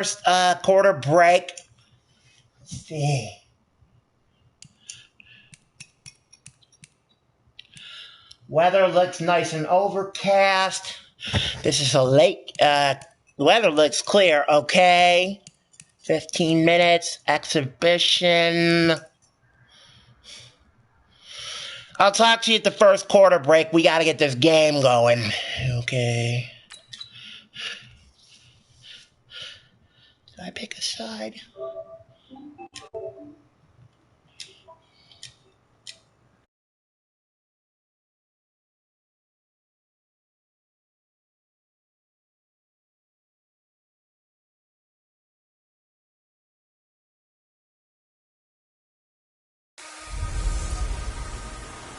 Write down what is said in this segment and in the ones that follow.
First quarter break. Let's see. Weather looks nice and overcast. This is a late. Weather looks clear. Okay. 15 minutes. Exhibition. I'll talk to you at the first quarter break. We got to get this game going. Okay. Did I pick a side?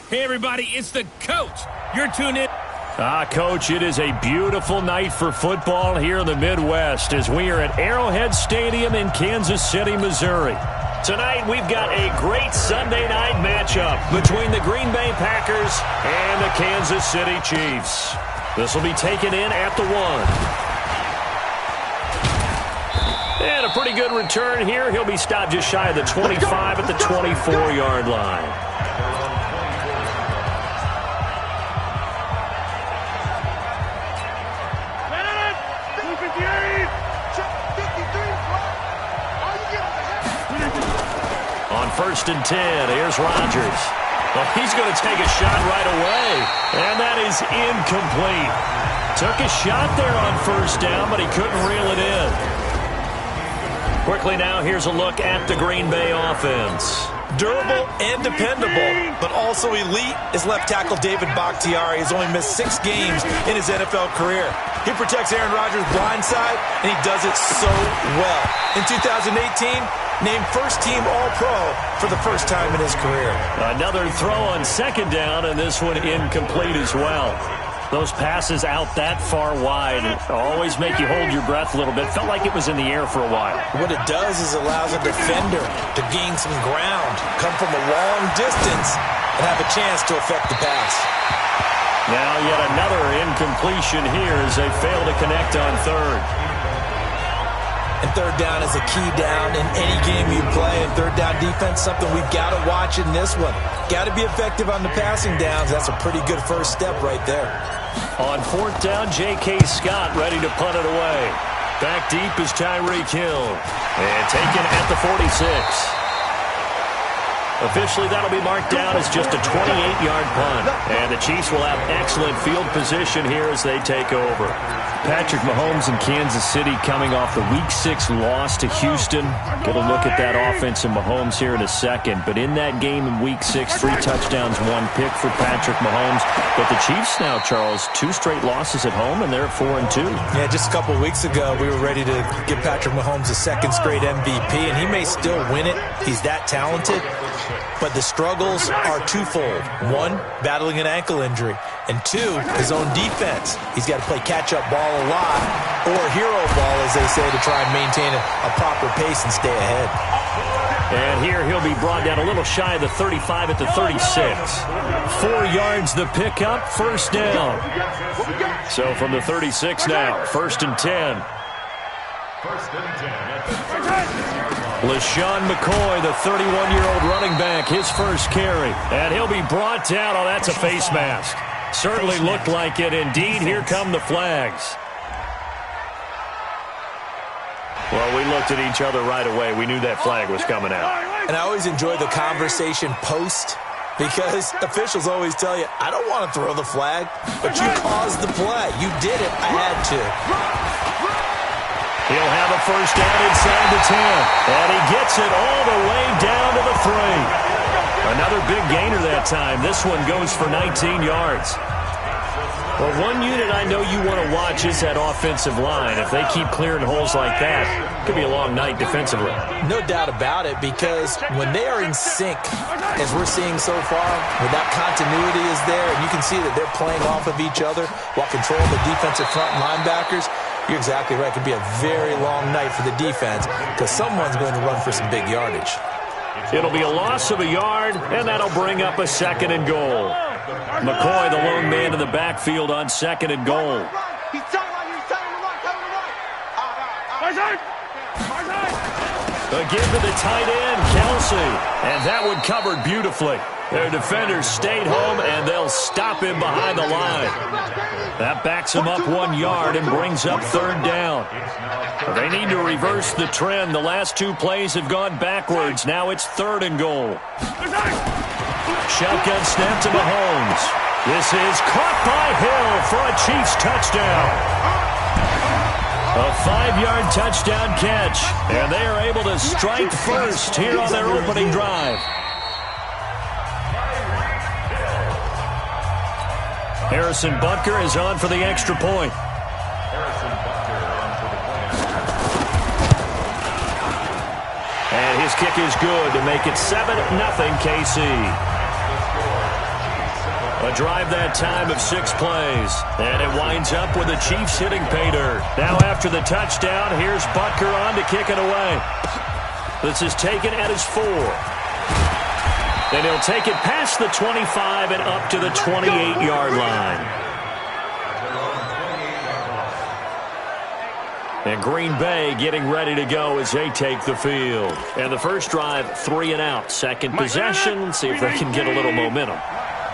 Hey, everybody, it's the coach. You're tuned in. Coach, it is a beautiful night for football here in the Midwest as we are at Arrowhead Stadium in Kansas City, Missouri. Tonight, we've got a great Sunday night matchup between the Green Bay Packers and the Kansas City Chiefs. This will be taken in at the 1. And a pretty good return here. He'll be stopped just shy of the 25 at the 24-yard line. First and 10, here's Rodgers. Well, he's going to take a shot right away, and that is incomplete. Took a shot there on first down, but he couldn't reel it in. Quickly now, here's a look at the Green Bay offense. Durable and dependable, but also elite is left tackle David Bakhtiari. He's only missed 6 games in his NFL career. He protects Aaron Rodgers' blind side, and he does it so well. In 2018, named first-team All-Pro for the first time in his career. Another throw on second down, and this one incomplete as well. Those passes out that far wide always make you hold your breath a little bit. Felt like it was in the air for a while. What it does is allows a defender to gain some ground, come from a long distance, and have a chance to affect the pass. Now yet another incompletion here as they fail to connect on third. And third down is a key down in any game you play. And third down defense, something we've got to watch in this one. Got to be effective on the passing downs. That's a pretty good first step right there. On fourth down, J.K. Scott ready to punt it away. Back deep is Tyreek Hill. And taken at the 46. Officially, that'll be marked down as just a 28-yard punt. And the Chiefs will have excellent field position here as they take over. Patrick Mahomes in Kansas City coming off the Week 6 loss to Houston. Get a look at that offense and Mahomes here in a second. But in that game in Week 6, 3 touchdowns, 1 pick for Patrick Mahomes. But the Chiefs now, Charles, 2 straight losses at home, and they're at 4-2. Yeah, just a couple of weeks ago, we were ready to give Patrick Mahomes a second straight MVP, and he may still win it. He's that talented. But the struggles are twofold. 1, battling an ankle injury. And 2, his own defense. He's got to play catch-up ball a lot, or hero ball, as they say, to try and maintain a proper pace and stay ahead. And here he'll be brought down a little shy of the 35 at the 36. 4 yards the pickup, first down. So from the 36 now, first and 10. LaShawn McCoy, the 31-year-old running back, his first carry. And he'll be brought down. Oh, that's a face mask. Certainly looked like it. Indeed, here come the flags. Well, we looked at each other right away. We knew that flag was coming out. And I always enjoy the conversation post, because officials always tell you, I don't want to throw the flag, but you caused the play. You did it. I had to. He'll have a first down inside the 10. And he gets it all the way down to the 3. Another big gainer that time. This one goes for 19 yards. Well, one unit I know you want to watch is that offensive line. If they keep clearing holes like that, it could be a long night defensively. No doubt about it, because when they are in sync, as we're seeing so far, when that continuity is there, and you can see that they're playing off of each other while controlling the defensive front linebackers, you're exactly right. It could be a very long night for the defense, because someone's going to run for some big yardage. It'll be a loss of a yard, and that'll bring up a second and goal. McCoy, the lone man in the backfield on second and goal. Again to the tight end, Kelsey. And that one covered beautifully. Their defenders stayed home, and they'll stop him behind the line. That backs him up 1 yard and brings up third down. They need to reverse the trend. The last 2 plays have gone backwards. Now it's 3rd and goal. Shotgun snap to Mahomes. This is caught by Hill for a Chiefs touchdown. A 5-yard touchdown catch, and they are able to strike first here on their opening drive. Harrison Butker is on for the extra point. And his kick is good to make it 7-0 KC. A drive that time of 6 plays. And it winds up with the Chiefs hitting pay dirt. Now after the touchdown, here's Butker on to kick it away. This is taken at his 4. Then he'll take it past the 25 and up to the 28-yard line. And Green Bay getting ready to go as they take the field. And the first drive, 3 and out. Second possession, see if they can get a little momentum.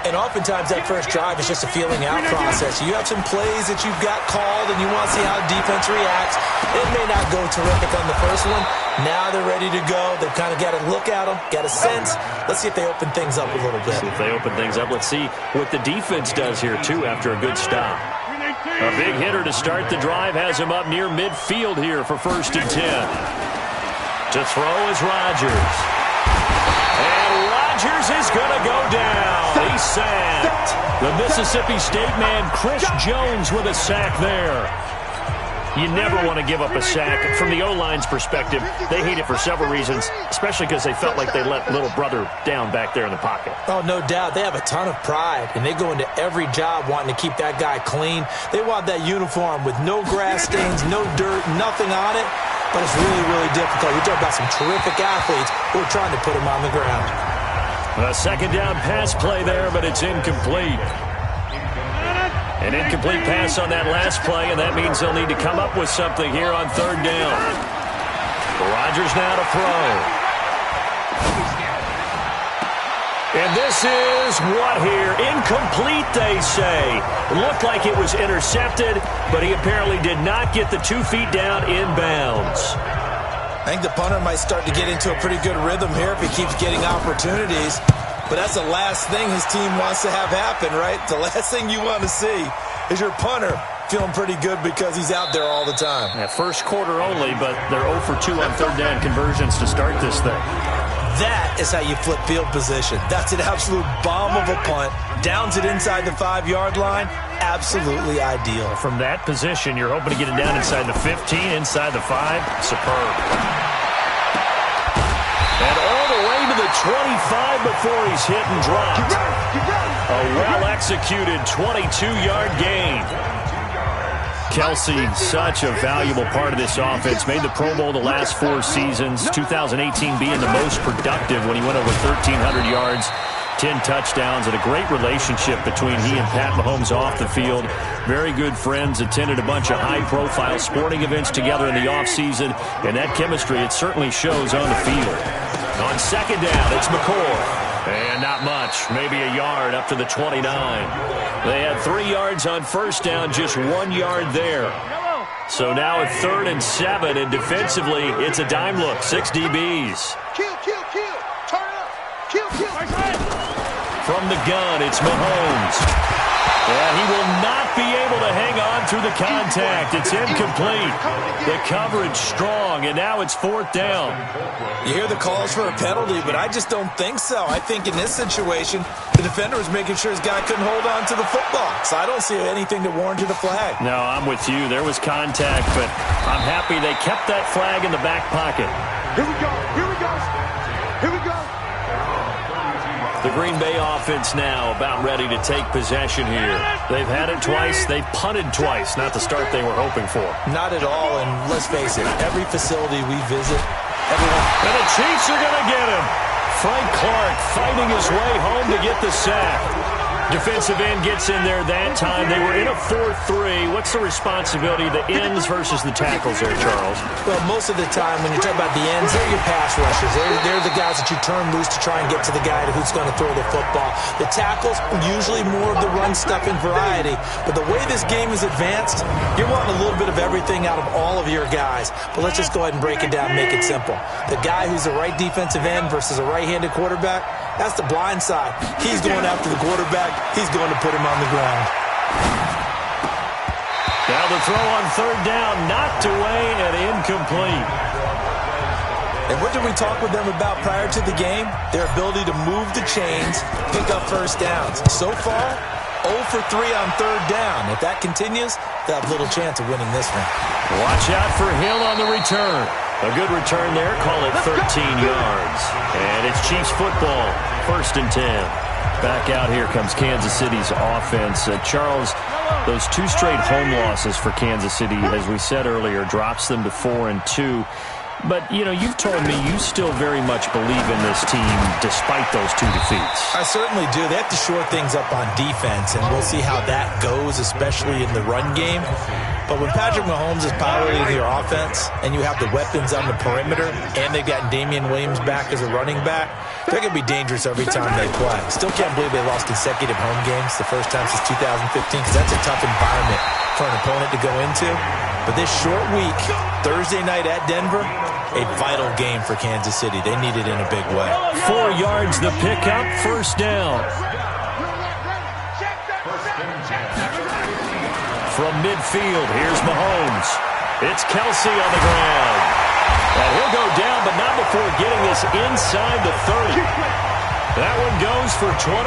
And oftentimes that first drive is just a feeling out process. You have some plays that you've got called and you want to see how defense reacts. It may not go terrific on the first one. Now they're ready to go. They've kind of got to look at them, got a sense. Let's see if they open things up a little bit. See if they open things up. Let's see what the defense does here, too, after a good stop. A big hitter to start the drive has him up near midfield here for 1st and 10. To throw is Rodgers. And Rodgers is going to go down. He's sacked. The Mississippi State man, Chris Jones, with a sack there. You never want to give up a sack. From the O-line's perspective, they hate it for several reasons, especially because they felt like they let little brother down back there in the pocket. Oh, no doubt. They have a ton of pride, and they go into every job wanting to keep that guy clean. They want that uniform with no grass stains, no dirt, nothing on it. But it's really, really difficult. We're talking about some terrific athletes who are trying to put him on the ground. A second down pass play there, but it's incomplete. An incomplete pass on that last play, and that means they'll need to come up with something here on 3rd down. Rodgers now to throw. And this is what here? Incomplete, they say. It looked like it was intercepted, but he apparently did not get the 2 feet down inbounds. I think the punter might start to get into a pretty good rhythm here if he keeps getting opportunities. But that's the last thing his team wants to have happen, right? The last thing you want to see is your punter feeling pretty good because he's out there all the time. Yeah, first quarter only, but they're 0 for 2 on 3rd down conversions to start this thing. That is how you flip field position. That's an absolute bomb of a punt. Downs it inside the 5-yard line. Absolutely ideal. From that position, you're hoping to get it down inside the 15, inside the 5. Superb. And all the way to the 25 before he's hit and dropped. A well-executed 22-yard gain. Kelsey, such a valuable part of this offense. Made the Pro Bowl the last 4 seasons. 2018 being the most productive when he went over 1,300 yards, 10 touchdowns, and a great relationship between he and Pat Mahomes off the field. Very good friends, attended a bunch of high-profile sporting events together in the offseason, and that chemistry, it certainly shows on the field. On 2nd down, it's McCoy. And not much, maybe a yard up to the 29. They had 3 yards on 1st down, just 1 yard there. So now at 3rd and 7, and defensively, it's a dime look, 6 DBs. Turn up. From the gun, it's Mahomes. And he will not be able to hang on through the contact. It's incomplete. The coverage strong, and now it's 4th down. You hear the calls for a penalty, but I just don't think so. I think in this situation, the defender was making sure his guy couldn't hold on to the football. So I don't see anything that warranted a flag. No, I'm with you. There was contact, but I'm happy they kept that flag in the back pocket. Here we go. Here we go. Here we go. The Green Bay offense now about ready to take possession here. They've had it twice. They've punted twice. Not the start they were hoping for. Not at all, and let's face it, every facility we visit, everyone... And the Chiefs are going to get him. Frank Clark fighting his way home to get the sack. Defensive end gets in there that time. They were in a 4-3. What's the responsibility of the ends versus the tackles there, Charles? Well, most of the time when you talk about the ends, they're your pass rushers. They're the guys that you turn loose to try and get to the guy who's going to throw the football. The tackles, usually more of the run-stuffing variety. But the way this game is advanced, you're wanting a little bit of everything out of all of your guys. But let's just go ahead and break it down and make it simple. The guy who's a right defensive end versus a right-handed quarterback, that's the blind side. He's going after the quarterback. He's going to put him on the ground. Now the throw on third down, knocked away and incomplete. And what did we talk with them about prior to the game? Their ability to move the chains, pick up first downs. So far, 0 for 3 on third down. If that continues, they'll have little chance of winning this one. Watch out for Hill on the return. A good return there, call it 13 yards. And it's Chiefs football, 1st and 10. Back out here comes Kansas City's offense. Charles, those 2 straight home losses for Kansas City, as we said earlier, drops them to 4-2. But, you know, you've told me you still very much believe in this team despite those 2 defeats. I certainly do. They have to shore things up on defense, and we'll see how that goes, especially in the run game. But when Patrick Mahomes is piloting your offense and you have the weapons on the perimeter and they've got Damian Williams back as a running back, they're going to be dangerous every time they play. Still can't believe they lost consecutive home games the first time since 2015 because that's a tough environment for an opponent to go into. But this short week, Thursday night at Denver, a vital game for Kansas City. They need it in a big way. 4 yards the pickup, 1st down. From midfield, here's Mahomes. It's Kelsey on the ground. And he'll go down, but not before getting this inside the 30. That one goes for 24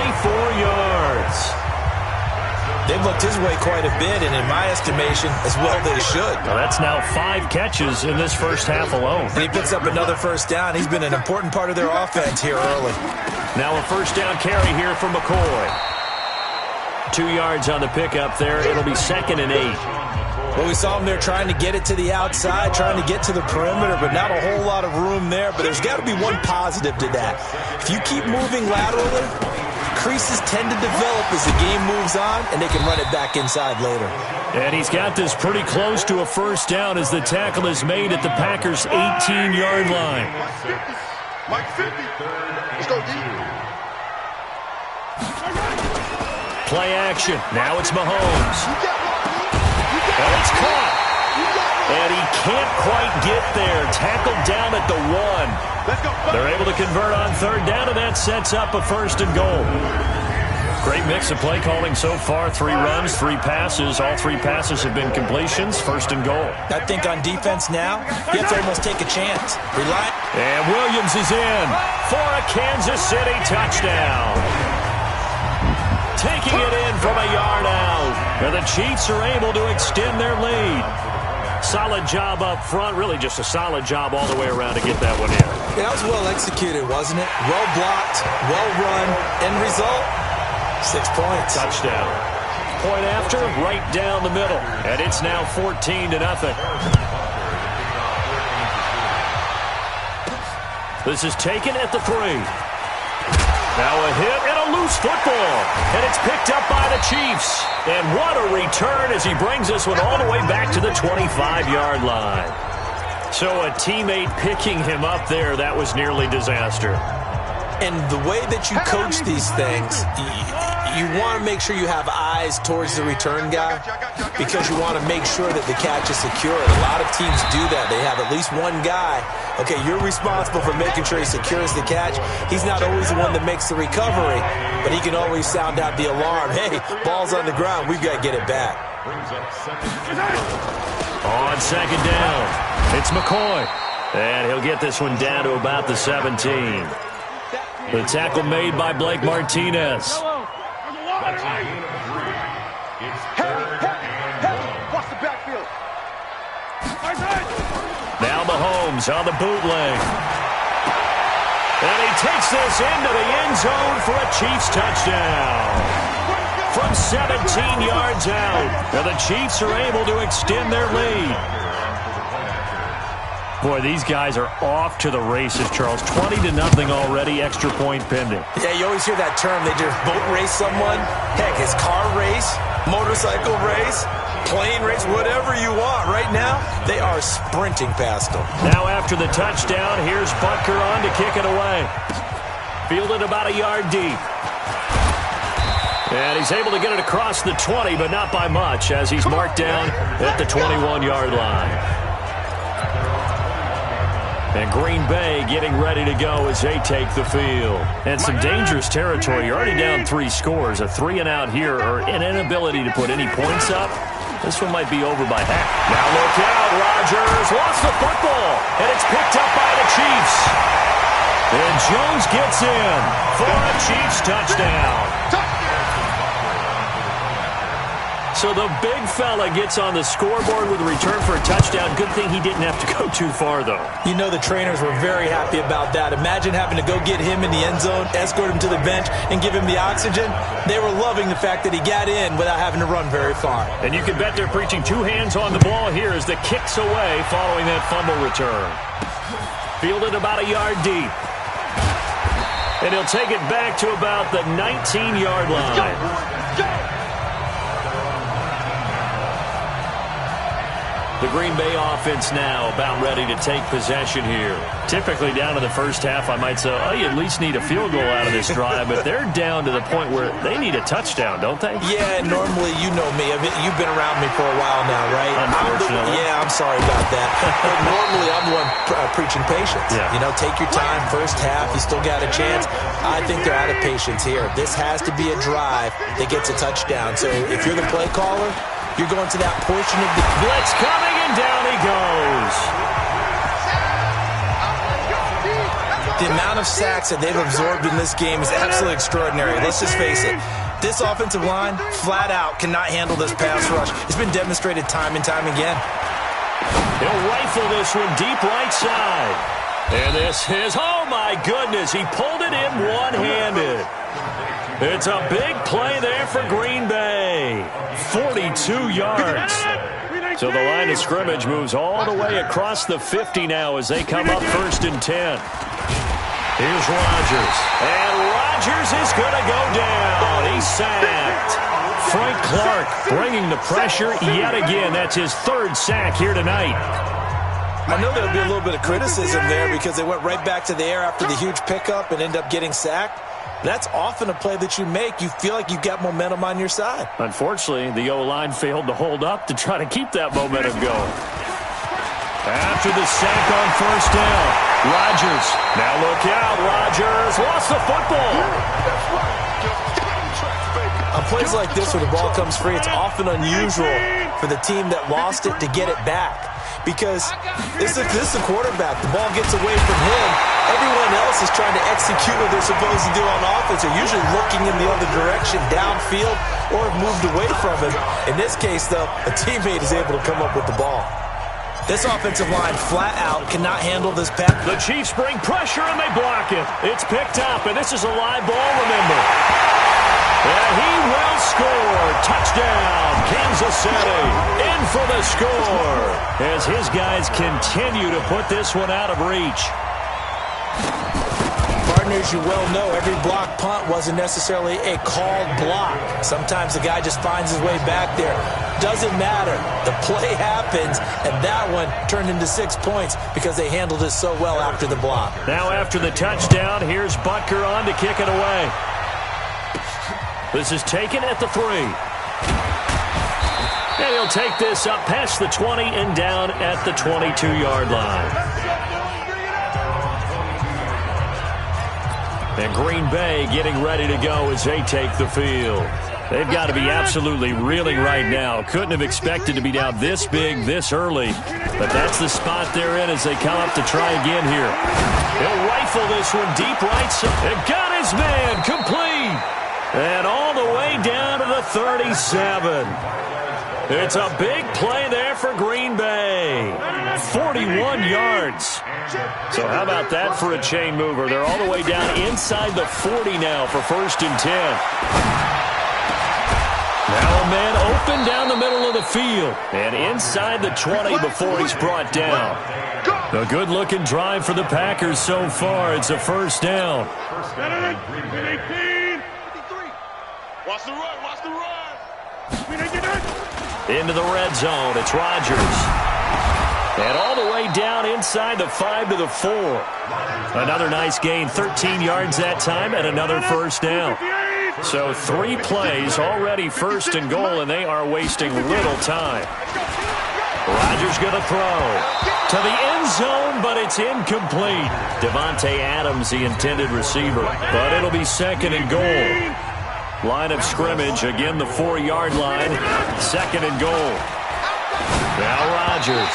yards. They've looked his way quite a bit, and in my estimation, as well they should. Well, that's now 5 catches in this first half alone. And he picks up another first down. He's been an important part of their offense here early. Now a first down carry here from McCoy. 2 yards on the pickup there. It'll be 2nd and 8. Well, we saw him there trying to get it to the outside, trying to get to the perimeter, but not a whole lot of room there. But there's got to be one positive to that. If you keep moving laterally, creases tend to develop as the game moves on, and they can run it back inside later. And he's got this pretty close to a first down as the tackle is made at the Packers' 18-yard line. Mike 50. Let's go deep. Play action. Now it's Mahomes. And it's caught. And he can't quite get there. Tackled down at the 1. They're able to convert on third down, and that sets up a 1st and goal. Great mix of play calling so far. 3 runs, 3 passes. All 3 passes have been completions. 1st and goal. I think on defense now, you have to almost take a chance. And Williams is in for a Kansas City touchdown. Taking it in from a yard out. And the Chiefs are able to extend their lead. Solid job up front. Really just a solid job all the way around to get that one in. Yeah, that was well executed, wasn't it? Well blocked, well run. End result, 6 points. Touchdown. Point after, right down the middle. And it's now 14-0. This is taken at the 3. Now a hit and a loose football. And it's picked up by the Chiefs. And what a return as he brings this one all the way back to the 25-yard line. So a teammate picking him up there, that was nearly disaster. And the way that you coach these things, you want to make sure you have eyes towards the return guy because you want to make sure that the catch is secure. And a lot of teams do that. They have at least one guy. Okay, you're responsible for making sure he secures the catch. He's not always the one that makes the recovery, but he can always sound out the alarm. Hey, ball's on the ground. We've got to get it back. On 2nd down, it's McCoy. And he'll get this one down to about the 17. The tackle made by Blake Martinez. Watch the backfield. Now Mahomes on the bootleg. And he takes this into the end zone for a Chiefs touchdown. From 17 yards out. And the Chiefs are able to extend their lead. Boy, these guys are off to the races, Charles. 20-0 already, extra point pending. Yeah, you always hear that term. They just boat race someone. Heck, it's car race, motorcycle race, plane race, whatever you want. Right now, they are sprinting past them. Now after the touchdown, here's Butker on to kick it away. Fielded about a yard deep. And he's able to get it across the 20, but not by much, as he's marked down at the 21-yard line. And Green Bay getting ready to go as they take the field. And some dangerous territory. You're already down 3 scores. A 3-and-out here, or an inability to put any points up. This one might be over by half. Now look out. Rodgers lost the football, and it's picked up by the Chiefs. And Jones gets in for a Chiefs touchdown. So the big fella gets on the scoreboard with a return for a touchdown. Good thing he didn't have to go too far, though. You know the trainers were very happy about that. Imagine having to go get him in the end zone, escort him to the bench, and give him the oxygen. They were loving the fact that he got in without having to run very far. And you can bet they're preaching 2 hands on the ball here as the kick's away following that fumble return. Fielded about a yard deep. And he'll take it back to about the 19-yard line. The Green Bay offense now about ready to take possession here. Typically down to the first half, I might say, oh, you at least need a field goal out of this drive, but they're down to the point where they need a touchdown, don't they? Yeah, normally, you know me. You've been around me for a while now, right? Unfortunately. I'm sorry about that. But normally, I'm the one preaching patience. Yeah. You know, take your time. First half, you still got a chance. I think they're out of patience here. This has to be a drive that gets a touchdown. So if you're the play caller, you're going to that portion of the blitz coming, and down he goes. The amount of sacks that they've absorbed in this game is absolutely extraordinary. Let's just face it. This offensive line, flat out, cannot handle this pass rush. It's been demonstrated time and time again. He'll rifle this one deep right side. And this is, oh my goodness, he pulled it in one-handed. It's a big play there for Green Bay. 42 yards. So the line of scrimmage moves all the way across the 50 now as they come up 1st and 10. Here's Rodgers. And Rodgers is going to go down. He's sacked. Frank Clark bringing the pressure yet again. That's his 3rd sack here tonight. I know there'll be a little bit of criticism there because they went right back to the air after the huge pickup and end up getting sacked. That's often a play that you make. You feel like you've got momentum on your side. Unfortunately, the O-line failed to hold up to try to keep that momentum going. After the sack on 1st down, Rodgers. Now look out, Rodgers lost the football. On plays like this where the ball comes free, it's often unusual for the team that lost it to get it back. Because this is the quarterback. The ball gets away from him. Everyone else is trying to execute what they're supposed to do on offense. They're usually looking in the other direction, downfield, or have moved away from him. In this case, though, a teammate is able to come up with the ball. This offensive line, flat out, cannot handle this pass. The Chiefs bring pressure, and they block it. It's picked up, and this is a live ball, remember. And he will score. Touchdown, Kansas City. In for the score as his guys continue to put this one out of reach. Partners, you well know every block punt wasn't necessarily a called block. Sometimes the guy just finds his way back there. Doesn't matter. The play happens, and that one turned into 6 points because they handled it so well after the block. Now after the touchdown, here's Butker on to kick it away. This is taken at the 3. And he'll take this up past the 20 and down at the 22-yard line. And Green Bay getting ready to go as they take the field. They've got to be absolutely reeling right now. Couldn't have expected to be down this big, this early. But that's the spot they're in as they come up to try again here. He'll rifle this one deep right side. And got his man complete. And all the way down to the 37. It's a big play there for Green Bay. 41 yards. So how about that for a chain mover? They're all the way down inside the 40 now for 1st and 10. Now a man open down the middle of the field. And inside the 20 before he's brought down. A good-looking drive for the Packers so far. It's a first down. Watch the run. Watch the run. Into the red zone. It's Rodgers. And all the way down inside the 5 to the 4. Another nice gain, 13 yards that time, and another first down. So 3 plays, already first and goal, and they are wasting little time. Rodgers going to throw to the end zone, but it's incomplete. Devontae Adams, the intended receiver, but it'll be second and goal. Line of scrimmage, again the 4-yard line, second and goal. Now Rodgers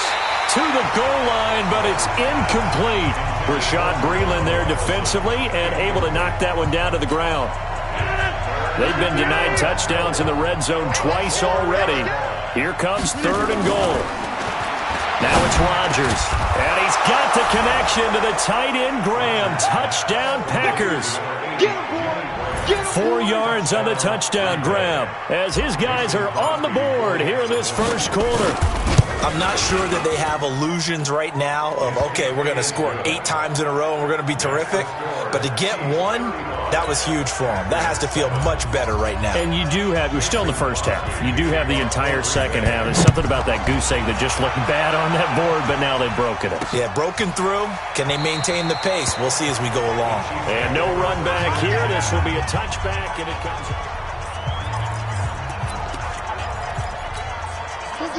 to the goal line, but it's incomplete. Rashad Breeland there defensively and able to knock that one down to the ground. They've been denied touchdowns in the red zone twice already. Here comes third and goal. Now it's Rodgers, and he's got the connection to the tight end Graham. Touchdown Packers. 4 yards on the touchdown grab as his guys are on the board here in this first quarter. I'm not sure that they have illusions right now of, okay, we're going to score 8 times in a row and we're going to be terrific. But to get one, that was huge for them. That has to feel much better right now. And you do have, we're still in the first half. You do have the entire second half. There's something about that goose egg that just looked bad on that board, but now they've broken it. Yeah, broken through. Can they maintain the pace? We'll see as we go along. And no run back here. This will be a touchback, and it comes.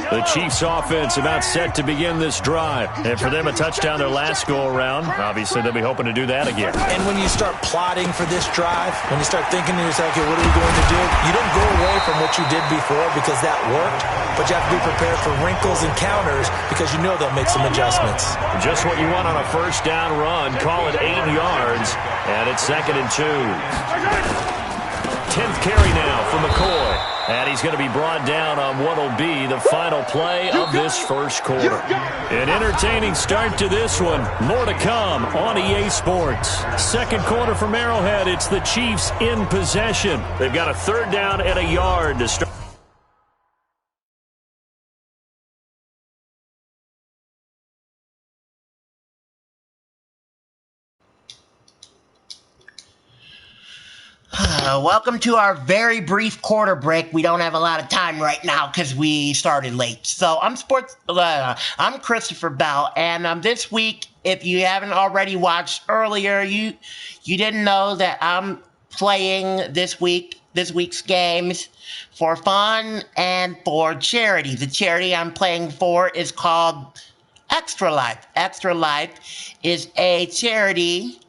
The Chiefs offense about set to begin this drive. And for them, a touchdown their last go-around. Obviously, they'll be hoping to do that again. And when you start plotting for this drive, when you start thinking to yourself, okay, what are we going to do? You don't go away from what you did before because that worked, but you have to be prepared for wrinkles and counters because you know they'll make some adjustments. Just what you want on a first down run. Call it 8 yards, and it's second and 2. 10th carry now for McCoy. And he's going to be brought down on what will be the final play of this first quarter. An entertaining start to this one. More to come on EA Sports. Second quarter from Arrowhead. It's the Chiefs in possession. They've got a third down and a yard to start. Welcome to our very brief quarter break. We don't have a lot of time right now because we started late. So I'm Christopher Bell, and this week, if you haven't already watched earlier, you didn't know that I'm playing this week's games for fun and for charity. The charity I'm playing for is called Extra Life. Extra Life is a charity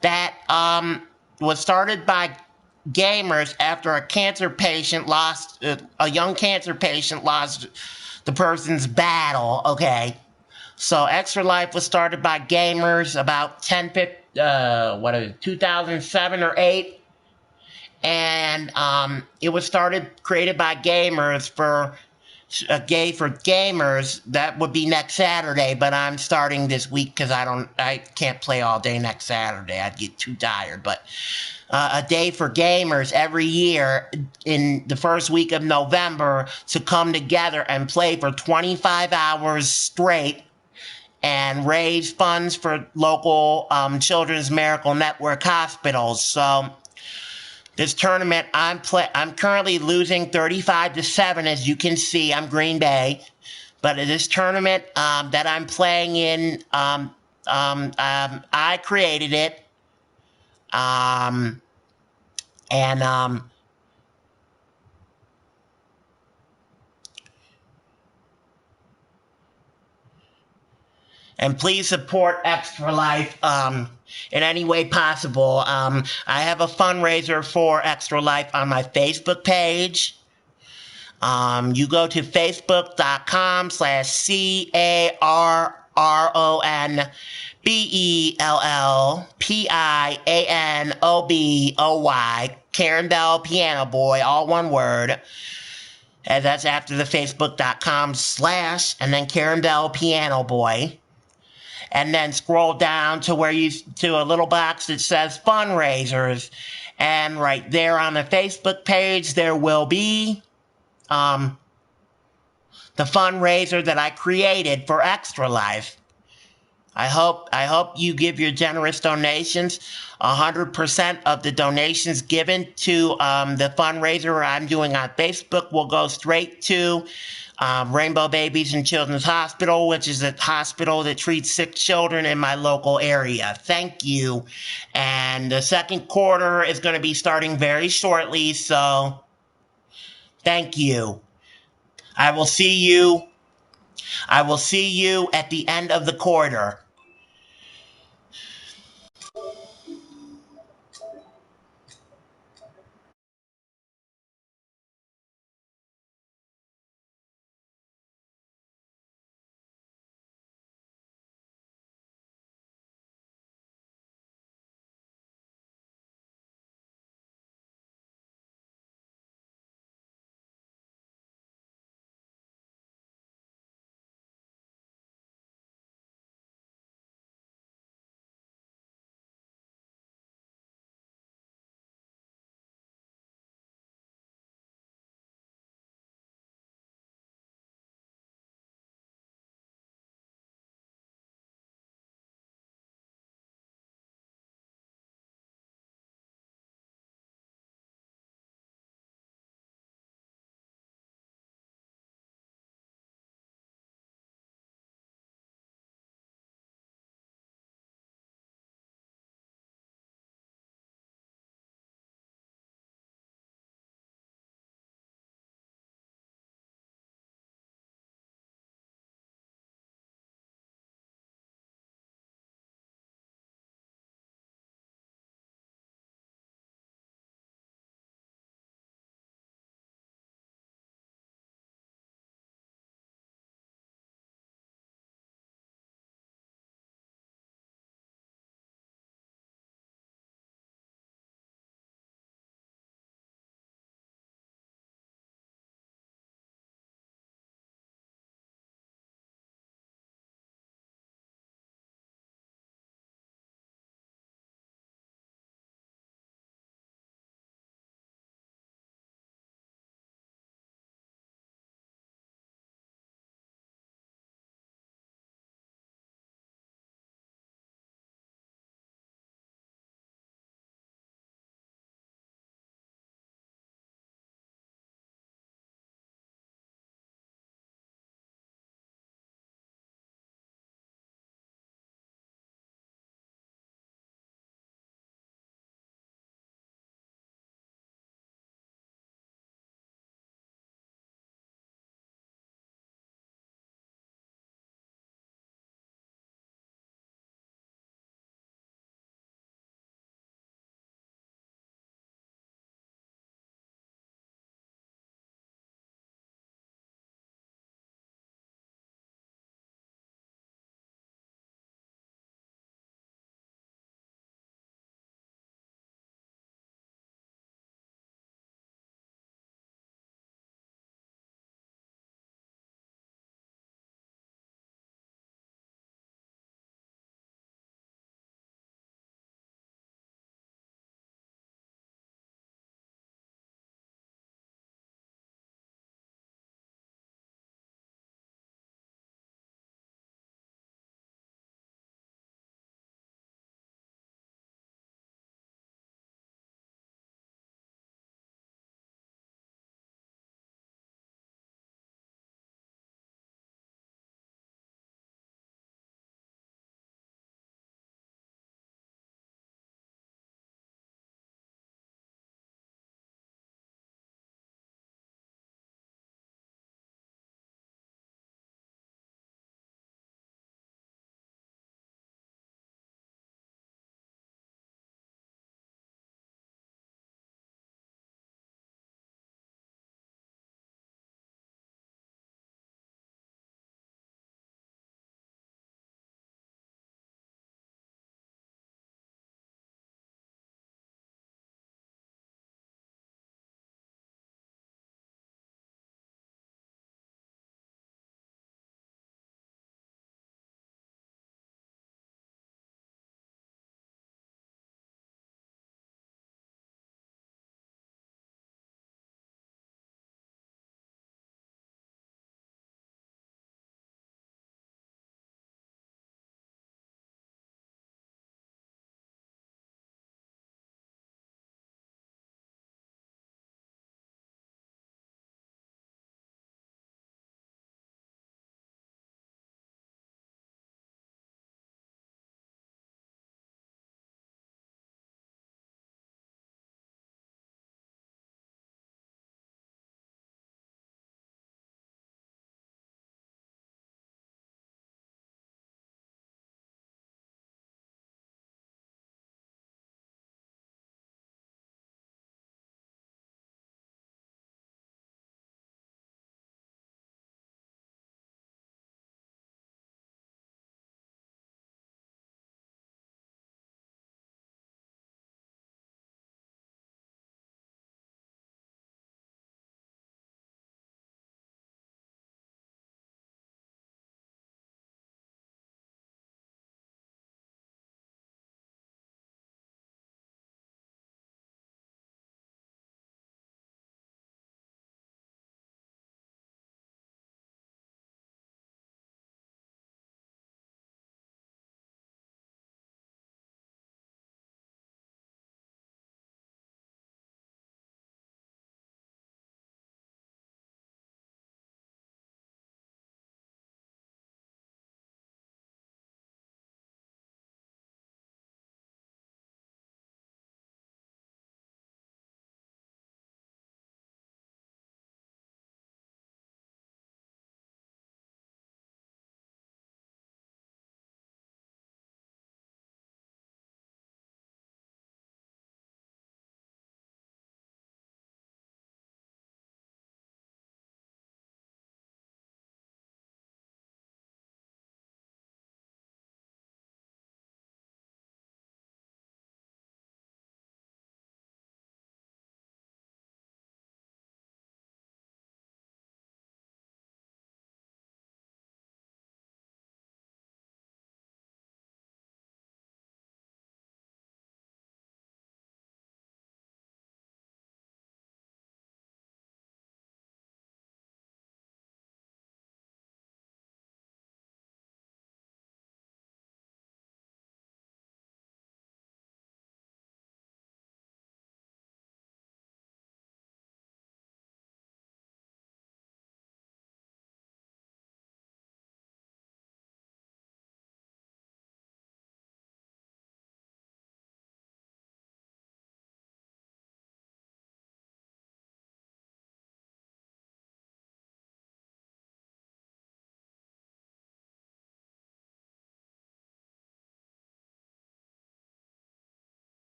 that was started by gamers after a young cancer patient lost the person's battle. Okay, so Extra Life was started by gamers about 2007 or 8, and it was created by gamers for gamers. That would be next Saturday, but I'm starting this week because I can't play all day next Saturday. I'd get too tired. But a day for gamers every year in the first week of November to come together and play for 25 hours straight and raise funds for local Children's Miracle Network hospitals. So this tournament, I'm currently losing 35-7, as you can see. I'm Green Bay, but this tournament that I'm playing in, I created it, and please support Extra Life in any way possible. I have a fundraiser for Extra Life on my Facebook page. You go to facebook.com/CARRONBELLPIANOBOY, Karen Bell Piano Boy, all one word. And that's after the facebook.com/ and then Karen Bell Piano Boy. And then scroll down to to a little box that says fundraisers. And right there on the Facebook page, there will be the fundraiser that I created for Extra Life. I hope you give your generous donations. 100% of the donations given to the fundraiser I'm doing on Facebook will go straight to Rainbow Babies and Children's Hospital, which is a hospital that treats sick children in my local area. Thank you. And the second quarter is going to be starting very shortly, so thank you. I will see you. I will see you at the end of the quarter.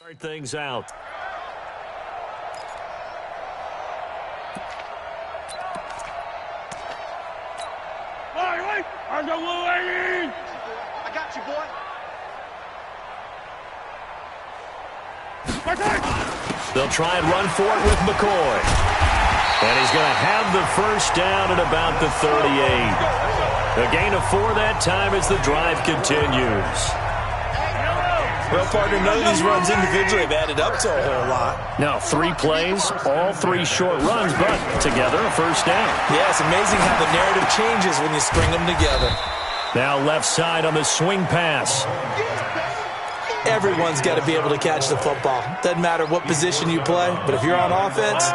Start things out. I got you, boy. They'll try and run for it with McCoy. And he's going to have the first down at about the 38. A gain of 4 that time as the drive continues. Well, partner, none of these runs individually have added up to a whole lot. Now 3 plays, all 3 short runs, but together a first down. Yeah, it's amazing how the narrative changes when you string them together. Now left side on the swing pass. Everyone's got to be able to catch the football. Doesn't matter what position you play, but if you're on offense,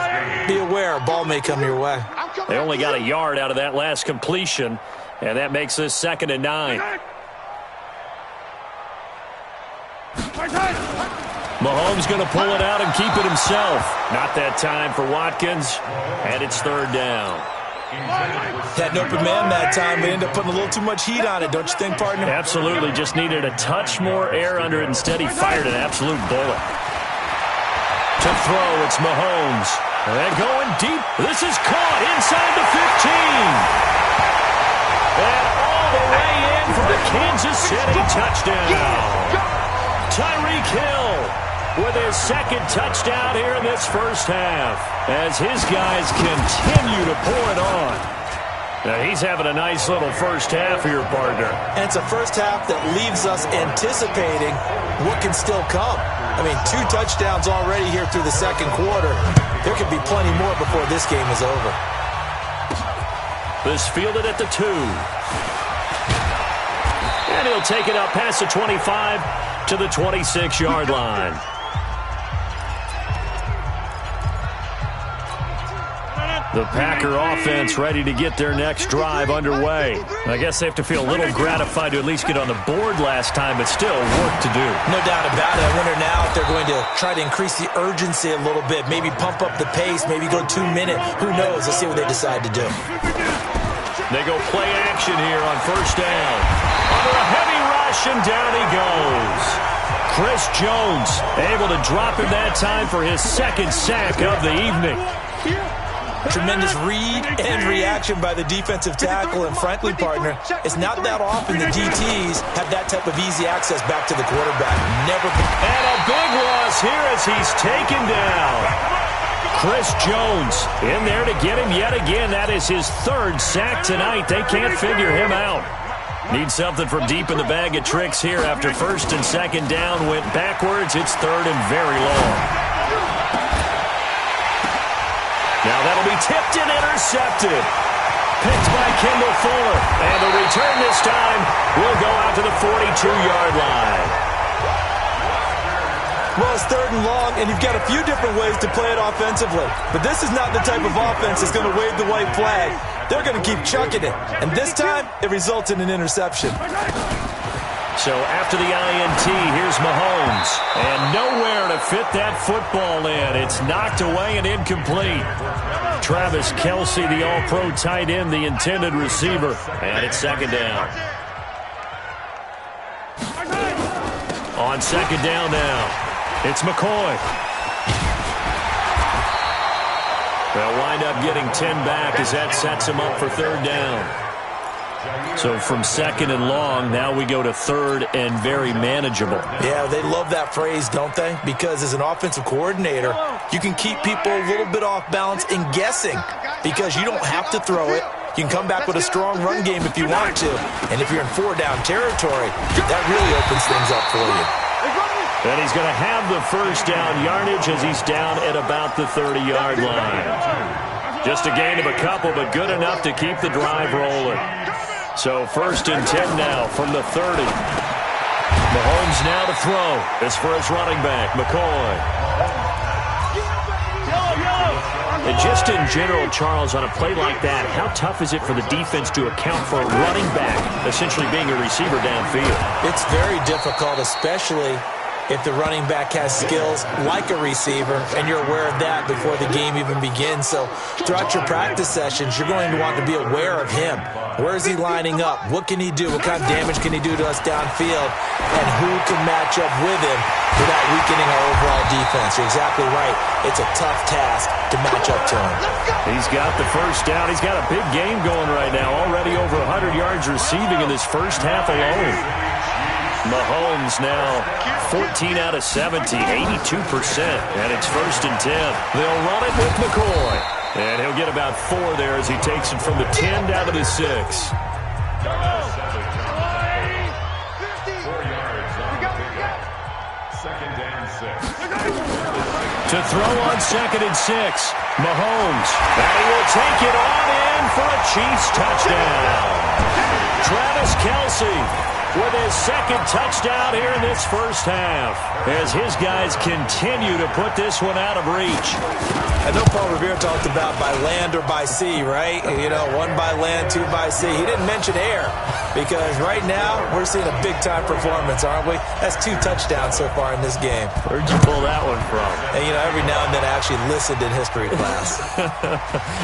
be aware a ball may come your way. They only got a yard out of that last completion, and that makes this 2nd and 9. Mahomes going to pull it out and keep it himself. Not that time for Watkins, and it's 3rd down. Had an open man that time, but ended up putting a little too much heat on it, don't you think, partner? Absolutely. Just needed a touch more air under it. Instead, he fired an absolute bullet. To throw, it's Mahomes. And going deep. This is caught inside the 15. And all the way in for the Kansas City touchdown. Tyreek Hill with his 2nd touchdown here in this first half as his guys continue to pour it on. Now he's having a nice little first half here, partner. And it's a first half that leaves us anticipating what can still come. I mean, 2 touchdowns already here through the 2nd quarter. There could be plenty more before this game is over. This fielded at the 2. And he'll take it up past the 25 to the 26-yard line. The Packer offense ready to get their next drive underway. I guess they have to feel a little gratified to at least get on the board last time, but still work to do. No doubt about it. I wonder now if they're going to try to increase the urgency a little bit, maybe pump up the pace, maybe go 2-minute. Who knows? Let's see what they decide to do. They go play action here on 1st down. Under a heavy rush, and down he goes. Chris Jones able to drop him that time for his 2nd sack of the evening. Tremendous read and reaction by the defensive tackle, and frankly, partner, it's not that often the DTs have that type of easy access back to the quarterback. Never. And a big loss here as he's taken down. Chris Jones in there to get him yet again. That is his 3rd sack tonight. They can't figure him out. Need something from deep in the bag of tricks here after 1st and 2nd down went backwards. It's 3rd and very long. Now that'll be tipped and intercepted. Picked by Kendall Fuller. And the return this time will go out to the 42-yard line. Well, it's 3rd and long, and you've got a few different ways to play it offensively. But this is not the type of offense that's going to wave the white flag. They're going to keep chucking it. And this time, it results in an interception. So after the INT, here's Mahomes. And nowhere to fit that football in. It's knocked away and incomplete. Travis Kelce, the all-pro tight end, the intended receiver. And it's 2nd down. On 2nd down now, it's McCoy. They'll wind up getting 10 back as that sets him up for 3rd down. So from 2nd and long, now we go to 3rd and very manageable. Yeah, they love that phrase, don't they? Because as an offensive coordinator, you can keep people a little bit off balance and guessing because you don't have to throw it. You can come back with a strong run game if you want to. And if you're in 4-down territory, that really opens things up for you. And he's going to have the first down yardage as he's down at about the 30-yard line. Just a gain of a couple, but good enough to keep the drive rolling. So 1st and 10 now from the 30. Mahomes now to throw. This for his running back, McCoy. And just in general, Charles, on a play like that, how tough is it for the defense to account for a running back essentially being a receiver downfield? It's very difficult, especially if the running back has skills like a receiver, and you're aware of that before the game even begins. So throughout your practice sessions, you're going to want to be aware of him. Where is he lining up? What can he do? What kind of damage can he do to us downfield? And who can match up with him without weakening our overall defense? You're exactly right. It's a tough task to match up to him. He's got the first down. He's got a big game going right now. Already over 100 yards receiving in this first half alone. Mahomes now 14 out of 70, 82%. And it's 1st and 10. They'll run it with McCoy. And he'll get about 4 there as he takes it from the 10 down to the 6. To throw on 2nd and 6. Mahomes. And he will take it on in for a Chiefs touchdown. Travis Kelce with his 2nd touchdown here in this first half, as his guys continue to put this one out of reach. I know Paul Revere talked about by land or by sea, right? You know, 1 by land, 2 by sea. He didn't mention air, because right now we're seeing a big-time performance, aren't we? That's 2 touchdowns so far in this game. Where'd you pull that one from? And, you know, every now and then I actually listened in history class.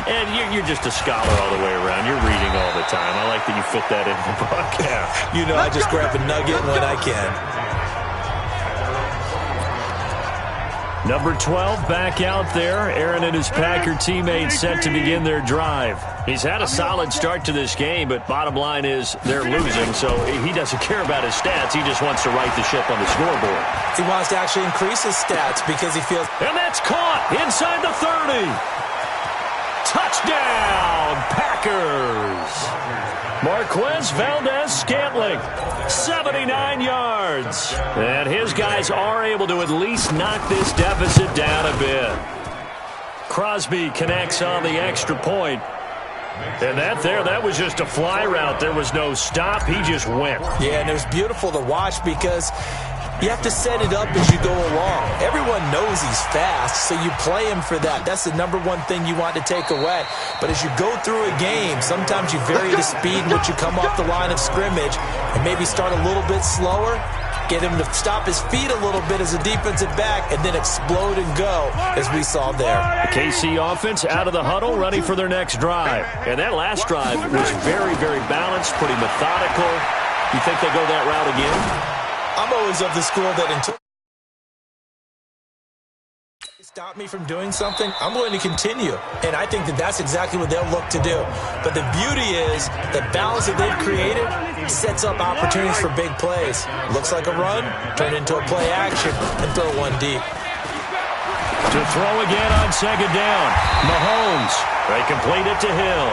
And you're just a scholar all the way around. You're reading all the time. I like that you fit that in the book. Yeah. You know, I just grab a nugget when I can. Number 12 back out there. Aaron and his Packer teammates set to begin their drive. He's had a solid start to this game, but bottom line is they're losing, so he doesn't care about his stats. He just wants to right the ship on the scoreboard. He wants to actually increase his stats because he feels... And that's caught inside the 30. Touchdown, Packers. Marquez Valdez-Scantling, 79 yards. And his guys are able to at least knock this deficit down a bit. Crosby connects on the extra point. And that was just a fly route. There was no stop. He just went. Yeah, and it was beautiful to watch because you have to set it up as you go along. Everyone knows he's fast, so you play him for that. That's the number one thing you want to take away. But as you go through a game, sometimes you vary the speed in which you come off the line of scrimmage and maybe start a little bit slower, get him to stop his feet a little bit as a defensive back, and then explode and go, as we saw there. The KC offense out of the huddle, ready for their next drive. And that last drive was very, very balanced, pretty methodical. You think they go that route again? I'm always of the school that until they stop me from doing something, I'm going to continue. And I think that that's exactly what they'll look to do. But the beauty is the balance that they've created sets up opportunities for big plays. Looks like a run, turn into a play action, and throw one deep. To throw again on 2nd down. Mahomes. They complete it to Hill.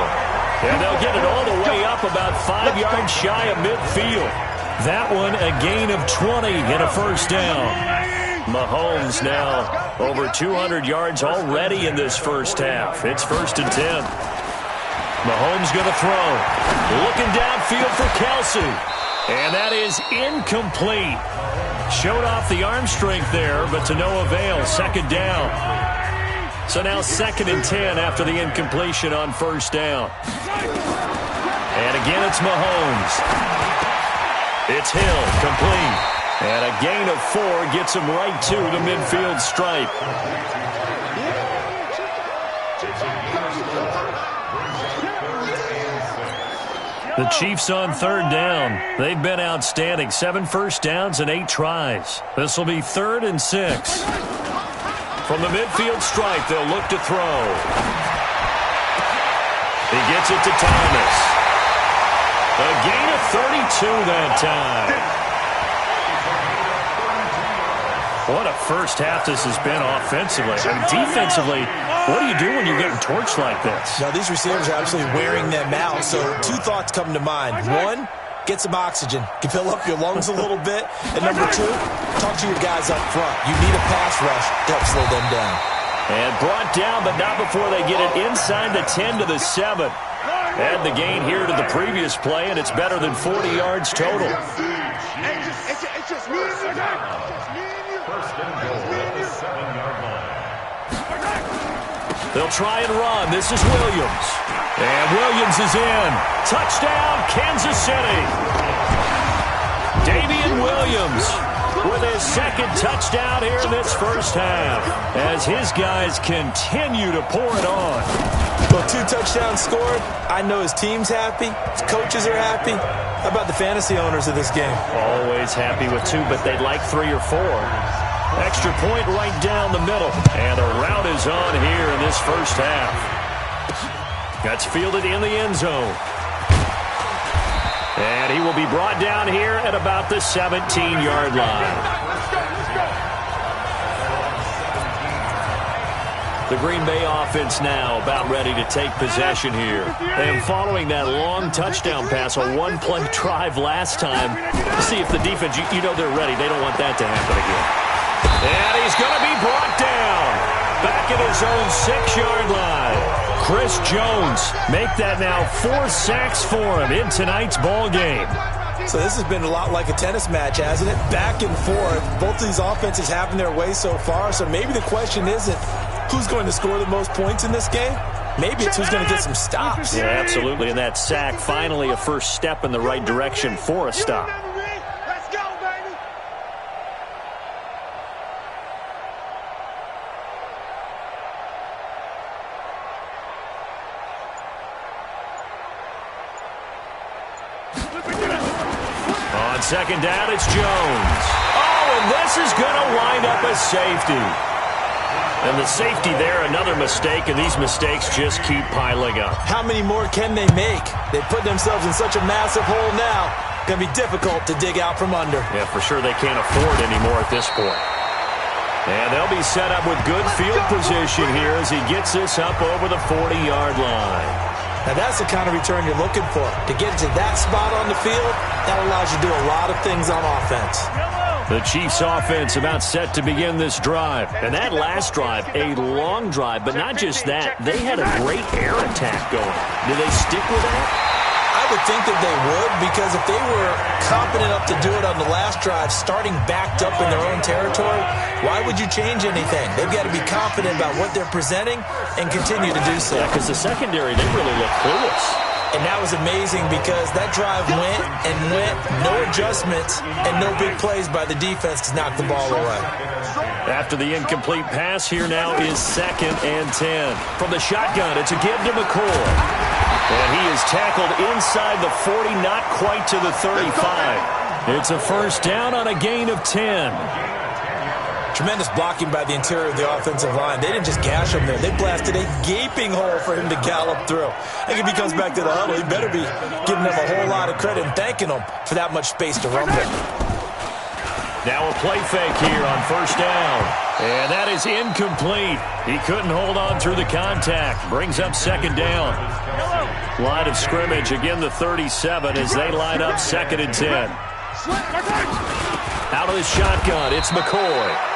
And they'll get it all the way up about 5 yards shy of midfield. That one a gain of 20 and a first down. Mahomes now over 200 yards already in this first half. It's 1st and 10. Mahomes going to throw. Looking downfield for Kelce. And that is incomplete. Showed off the arm strength there, but to no avail. 2nd down. So now 2nd and 10 after the incompletion on 1st down. And again it's Mahomes. It's Hill, complete. And a gain of 4 gets him right to the midfield stripe. The Chiefs on 3rd down. They've been outstanding. 7 first downs and 8 tries. This will be 3rd and 6. From the midfield stripe, they'll look to throw. He gets it to Thomas. A gain of 32 that time. What a first half this has been offensively. I mean, defensively, what do you do when you're getting torched like this? Now, these receivers are absolutely wearing them out. So 2 thoughts come to mind. 1, get some oxygen. You can fill up your lungs a little bit. And number 2, talk to your guys up front. You need a pass rush to help slow them down. And brought down, but not before they get it inside the 10 to the 7. Add the gain here to the previous play, and it's better than 40 yards total. They'll try and run. This is Williams. And Williams is in. Touchdown, Kansas City. Damian Williams with his second touchdown here in this first half, as his guys continue to pour it on. Well, 2 touchdowns scored. I know his team's happy. His coaches are happy. How about the fantasy owners of this game? Always happy with 2, but they'd like 3 or 4. Extra point right down the middle. And the route is on here in this first half. That's fielded in the end zone. And he will be brought down here at about the 17-yard line. The Green Bay offense now about ready to take possession here. And following that long touchdown pass, a one-play drive last time, see if the defense, you know they're ready. They don't want that to happen again. And he's going to be brought down back at his own 6-yard line. Chris Jones make that now 4 sacks for him in tonight's ball game. So this has been a lot like a tennis match, hasn't it? Back and forth. Both of these offenses having their way so far. So maybe the question isn't who's going to score the most points in this game. Maybe it's who's going to get some stops. Yeah, absolutely. And that sack, finally a first step in the right direction for a stop. On second down, it's Jones. Oh, and this is going to wind up a safety. And the safety there, another mistake, and these mistakes just keep piling up. How many more can they make? They put themselves in such a massive hole now. Going to be difficult to dig out from under. Yeah, for sure they can't afford anymore at this point. And they'll be set up with good field position here as he gets this up over the 40-yard line. Now that's the kind of return you're looking for. To get to that spot on the field, that allows you to do a lot of things on offense. The Chiefs offense about set to begin this drive. And that last drive, a long drive, but not just that. They had a great air attack going. Do they stick with that? I would think that they would, because if they were confident enough to do it on the last drive, starting backed up in their own territory, why would you change anything? They've got to be confident about what they're presenting and continue to do so. Yeah, because the secondary, they really look clueless. And that was amazing because that drive went and went, no adjustments, and no big plays by the defense to knock the ball away. After the incomplete pass, here now is 2nd and 10. From the shotgun, it's a give to McCoy. And he is tackled inside the 40, not quite to the 35. It's a first down on a gain of 10. Tremendous blocking by the interior of the offensive line. They didn't just gash him there. They blasted a gaping hole for him to gallop through. I think if he comes back to the huddle, he better be giving them a whole lot of credit and thanking them for that much space to run with. Now a play fake here on first down. And that is incomplete. He couldn't hold on through the contact. Brings up 2nd down. Line of scrimmage, again the 37 as they line up 2nd and 10. Out of the shotgun, it's McCoy.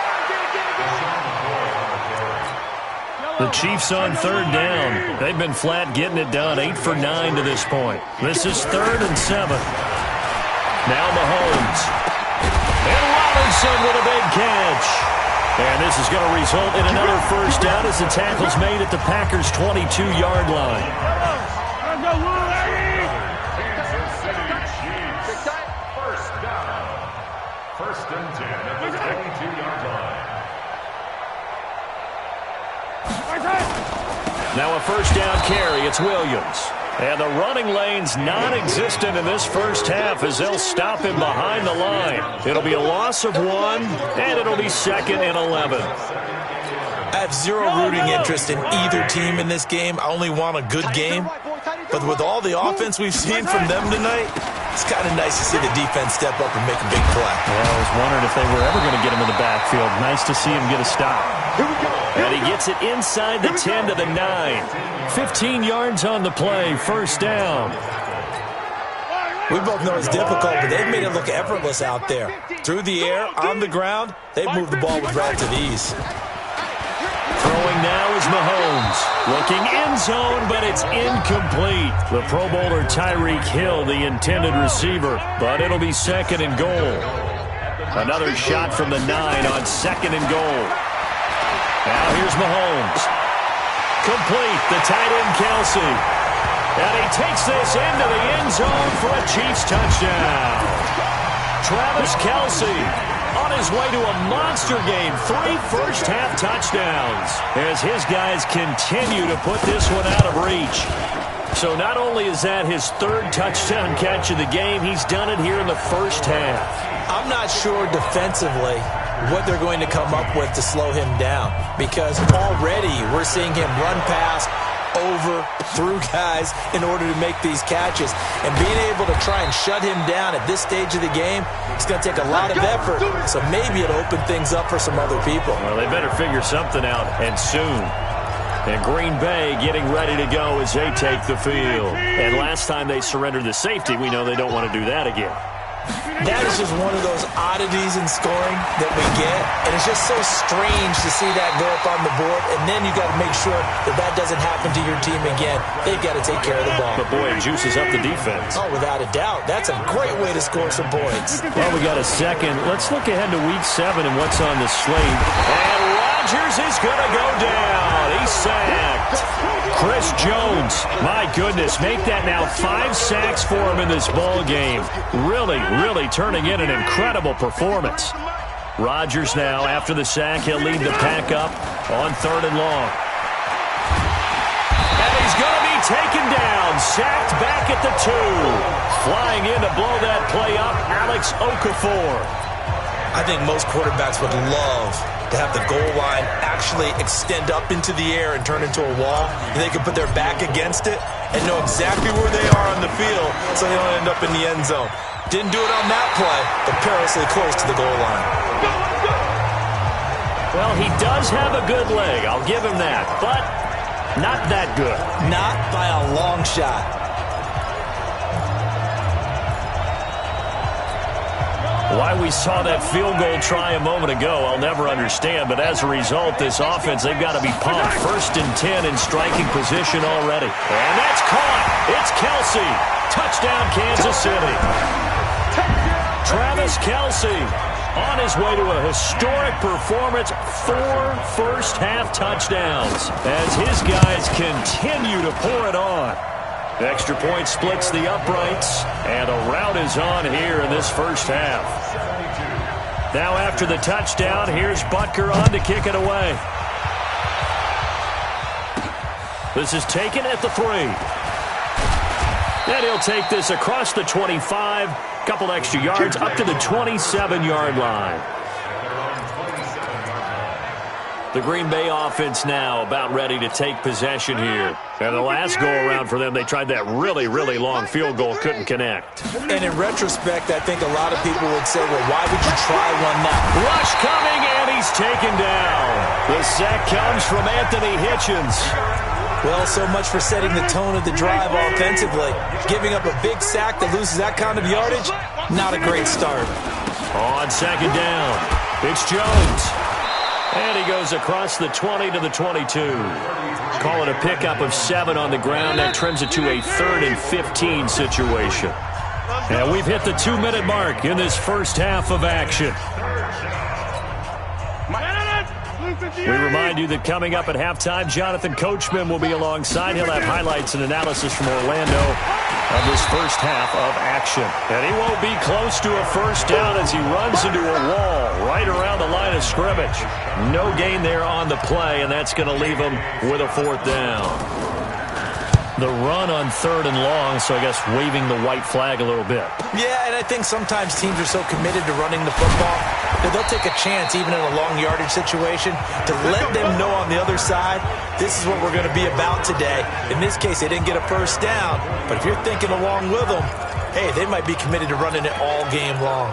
The Chiefs on 3rd down. They've been flat getting it done, 8 for 9 to this point. This is 3rd and 7. Now Mahomes. And Robinson with a big catch. And this is going to result in another first down as the tackle's made at the Packers' 22-yard line. First and 10 at the 22-yard line. Now a first down carry. It's Williams. And the running lane's non-existent in this first half as they'll stop him behind the line. It'll be a loss of 1, and it'll be 2nd and 11. I have zero rooting interest in either team in this game. I only want a good game. But with all the offense we've seen from them tonight, it's kind of nice to see the defense step up and make a big play. Yeah, I was wondering if they were ever going to get him in the backfield. Nice to see him get a stop. And he gets it inside the 10 to the 9. 15 yards on the play, first down. We both know it's difficult, but they've made it look effortless out there. Through the air, on the ground, they've moved the ball with relative ease. Throwing now is Mahomes. Looking end zone, but it's incomplete. The Pro Bowler Tyreek Hill, the intended receiver, but it'll be 2nd and goal. Another shot from the 9 on 2nd and goal. Now here's Mahomes. Complete, the tight end Kelsey. And he takes this into the end zone for a Chiefs touchdown. Travis Kelsey on his way to a monster game. 3 first-half touchdowns as his guys continue to put this one out of reach. So not only is that his 3rd touchdown catch of the game, he's done it here in the first half. I'm not sure defensively what they're going to come up with to slow him down, because already we're seeing him run past, over, through guys in order to make these catches. And being able to try and shut him down at this stage of the game, it's going to take a lot of effort. So maybe it'll open things up for some other people. Well, they better figure something out, and soon. And Green Bay getting ready to go as they take the field. And last time they surrendered the safety, we know they don't want to do that again. That is just one of those oddities in scoring that we get, and it's just so strange to see that go up on the board, and then you got to make sure that that doesn't happen to your team again. They've got to take care of the ball. But boy, it juices up the defense. Oh, without a doubt. That's a great way to score some points. Well, we got a second. Let's look ahead to Week 7 and what's on the slate. And Rodgers is going to go down. He's sacked. Chris Jones, my goodness, make that now 5 sacks for him in this ball game. Really turning in an incredible performance. Rodgers now, after the sack, he'll lead the pack up on 3rd and long. And he's going to be taken down, sacked back at the 2. Flying in to blow that play up, Alex Okafor. I think most quarterbacks would love to have the goal line actually extend up into the air and turn into a wall. And they can put their back against it and know exactly where they are on the field so they don't end up in the end zone. Didn't do it on that play, but perilously close to the goal line. Well, he does have a good leg. I'll give him that. But not that good. Not by a long shot. Why we saw that field goal try a moment ago, I'll never understand. But as a result, this offense, they've got to be pumped. 1st and 10 in striking position already. And that's caught. It's Kelsey. Touchdown, Kansas City. Travis Kelsey on his way to a historic performance. 4 first-half touchdowns as his guys continue to pour it on. Extra point splits the uprights, and a rout is on here in this first half. Now after the touchdown, here's Butker on to kick it away. This is taken at the 3. And he'll take this across the 25, couple extra yards up to the 27-yard line. The Green Bay offense now about ready to take possession here. And the last go-around for them, they tried that really long field goal, couldn't connect. And in retrospect, I think a lot of people would say, well, why would you try one now? Rush coming, and he's taken down. The sack comes from Anthony Hitchens. Well, so much for setting the tone of the drive offensively. Giving up a big sack that loses that kind of yardage, not a great start. On 2nd down, it's Jones. And he goes across the 20 to the 22. Call it a pickup of 7 on the ground. That trims it to a 3rd and 15 situation. And we've hit the 2-minute mark in this first half of action. We remind you that coming up at halftime, Jonathan Coachman will be alongside. He'll have highlights and analysis from Orlando of this first half of action. And he won't be close to a first down as he runs into a wall right around the line of scrimmage. No gain there on the play, and that's going to leave him with a 4th down. The run on 3rd and long, so I guess waving the white flag a little bit. Yeah, and I think sometimes teams are so committed to running the football that they'll take a chance, even in a long yardage situation, to let them know on the other side, this is what we're going to be about today. In this case, they didn't get a first down, but if you're thinking along with them, hey, they might be committed to running it all game long.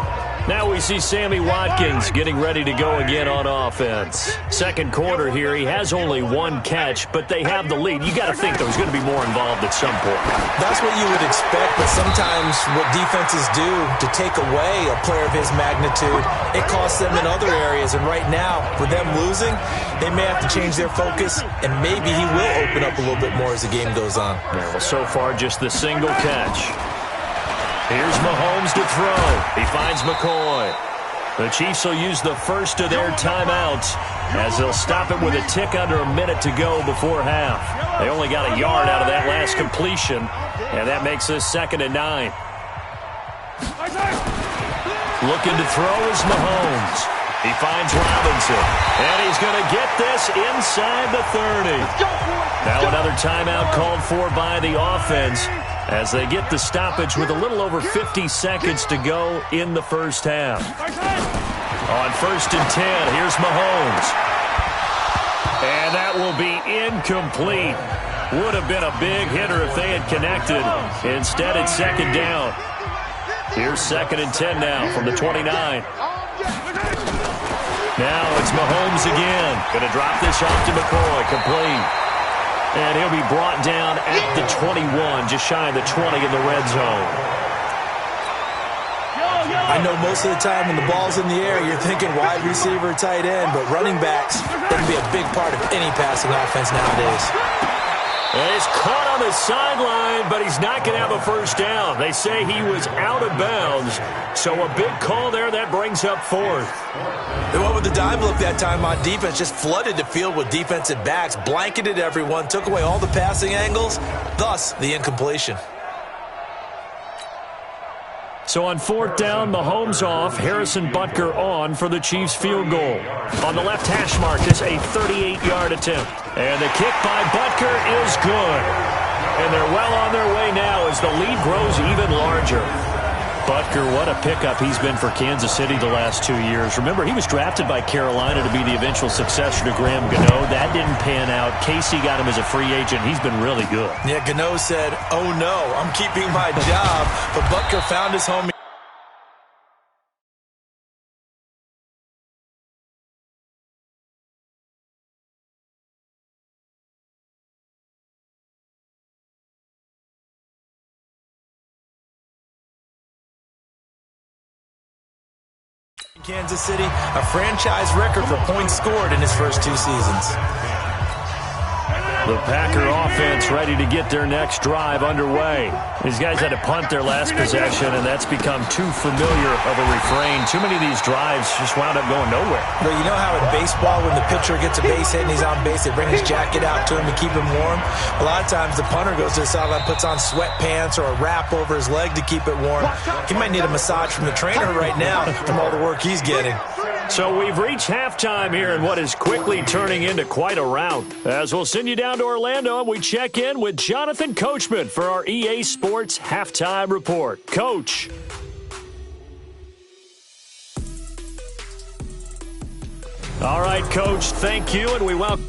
Now we see Sammy Watkins getting ready to go again on offense. 2nd quarter here, he has only 1 catch, but they have the lead. You got to think there's going to be more involved at some point. That's what you would expect, but sometimes what defenses do to take away a player of his magnitude, it costs them in other areas. And right now, with them losing, they may have to change their focus, and maybe he will open up a little bit more as the game goes on. Yeah, well, so far, just the single catch. Here's Mahomes to throw. He finds McCoy. The Chiefs will use the first of their timeouts as they'll stop it with a tick under a minute to go before half. They only got a yard out of that last completion, and that makes this 2nd and 9. Looking to throw is Mahomes. He finds Robinson, and he's going to get this inside the 30. Now another timeout called for by the offense as they get the stoppage with a little over 50 seconds to go in the first half. On 1st and 10, here's Mahomes. And that will be incomplete. Would have been a big hitter if they had connected. Instead, it's 2nd down. Here's 2nd and 10 now from the 29. Now it's Mahomes again. Going to drop this off to McCoy. Complete. And he'll be brought down at the 21, just shy of the 20 in the red zone. I know most of the time when the ball's in the air, you're thinking wide receiver, tight end, but running backs, they can be a big part of any passing offense nowadays. And he's caught on the sideline, but he's not going to have a first down. They say he was out of bounds, so a big call there. That brings up 4th. They went with the dive look that time on defense, just flooded the field with defensive backs, blanketed everyone, took away all the passing angles, thus the incompletion. So on 4th down, Mahomes off, Harrison Butker on for the Chiefs field goal. On the left hash mark is a 38-yard attempt. And the kick by Butker is good. And they're well on their way now as the lead grows even larger. Butker, what a pickup he's been for Kansas City the last 2 years. Remember, he was drafted by Carolina to be the eventual successor to Graham Gano. That didn't pan out. Casey got him as a free agent. He's been really good. Yeah, Gano said, oh no, I'm keeping my job. But Butker found his home Kansas City, a franchise record for points scored in his first 2 seasons. The Packer offense ready to get their next drive underway. These guys had to punt their last possession, and that's become too familiar of a refrain. Too many of these drives just wound up going nowhere. But you know how in baseball, when the pitcher gets a base hit and he's on base, they bring his jacket out to him to keep him warm? A lot of times the punter goes to the sideline, puts on sweatpants or a wrap over his leg to keep it warm. He might need a massage from the trainer right now from all the work he's getting. So we've reached halftime here in what is quickly turning into quite a rout. As we'll send you down to Orlando and we check in with Jonathan Coachman for our EA Sports Halftime Report. Coach. All right, Coach, thank you, and we welcome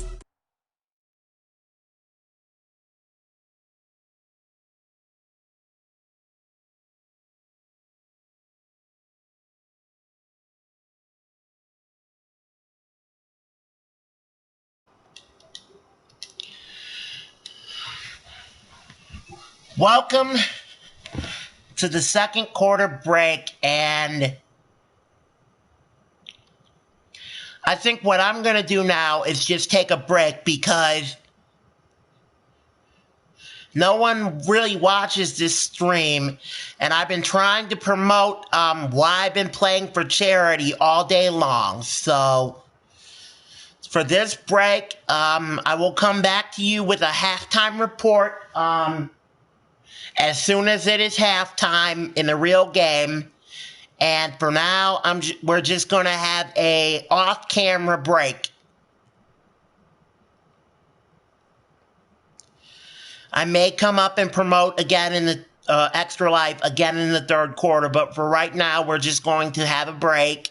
Welcome to the second quarter break, and I think what I'm going to do now is just take a break because no one really watches this stream, and I've been trying to promote why I've been playing for charity all day long. So for this break, I will come back to you with a halftime report as soon as it is halftime in the real game. And for now, we're just going to have a off-camera break. I may come up and promote again in the Extra Life again in the third quarter, but for right now, we're just going to have a break.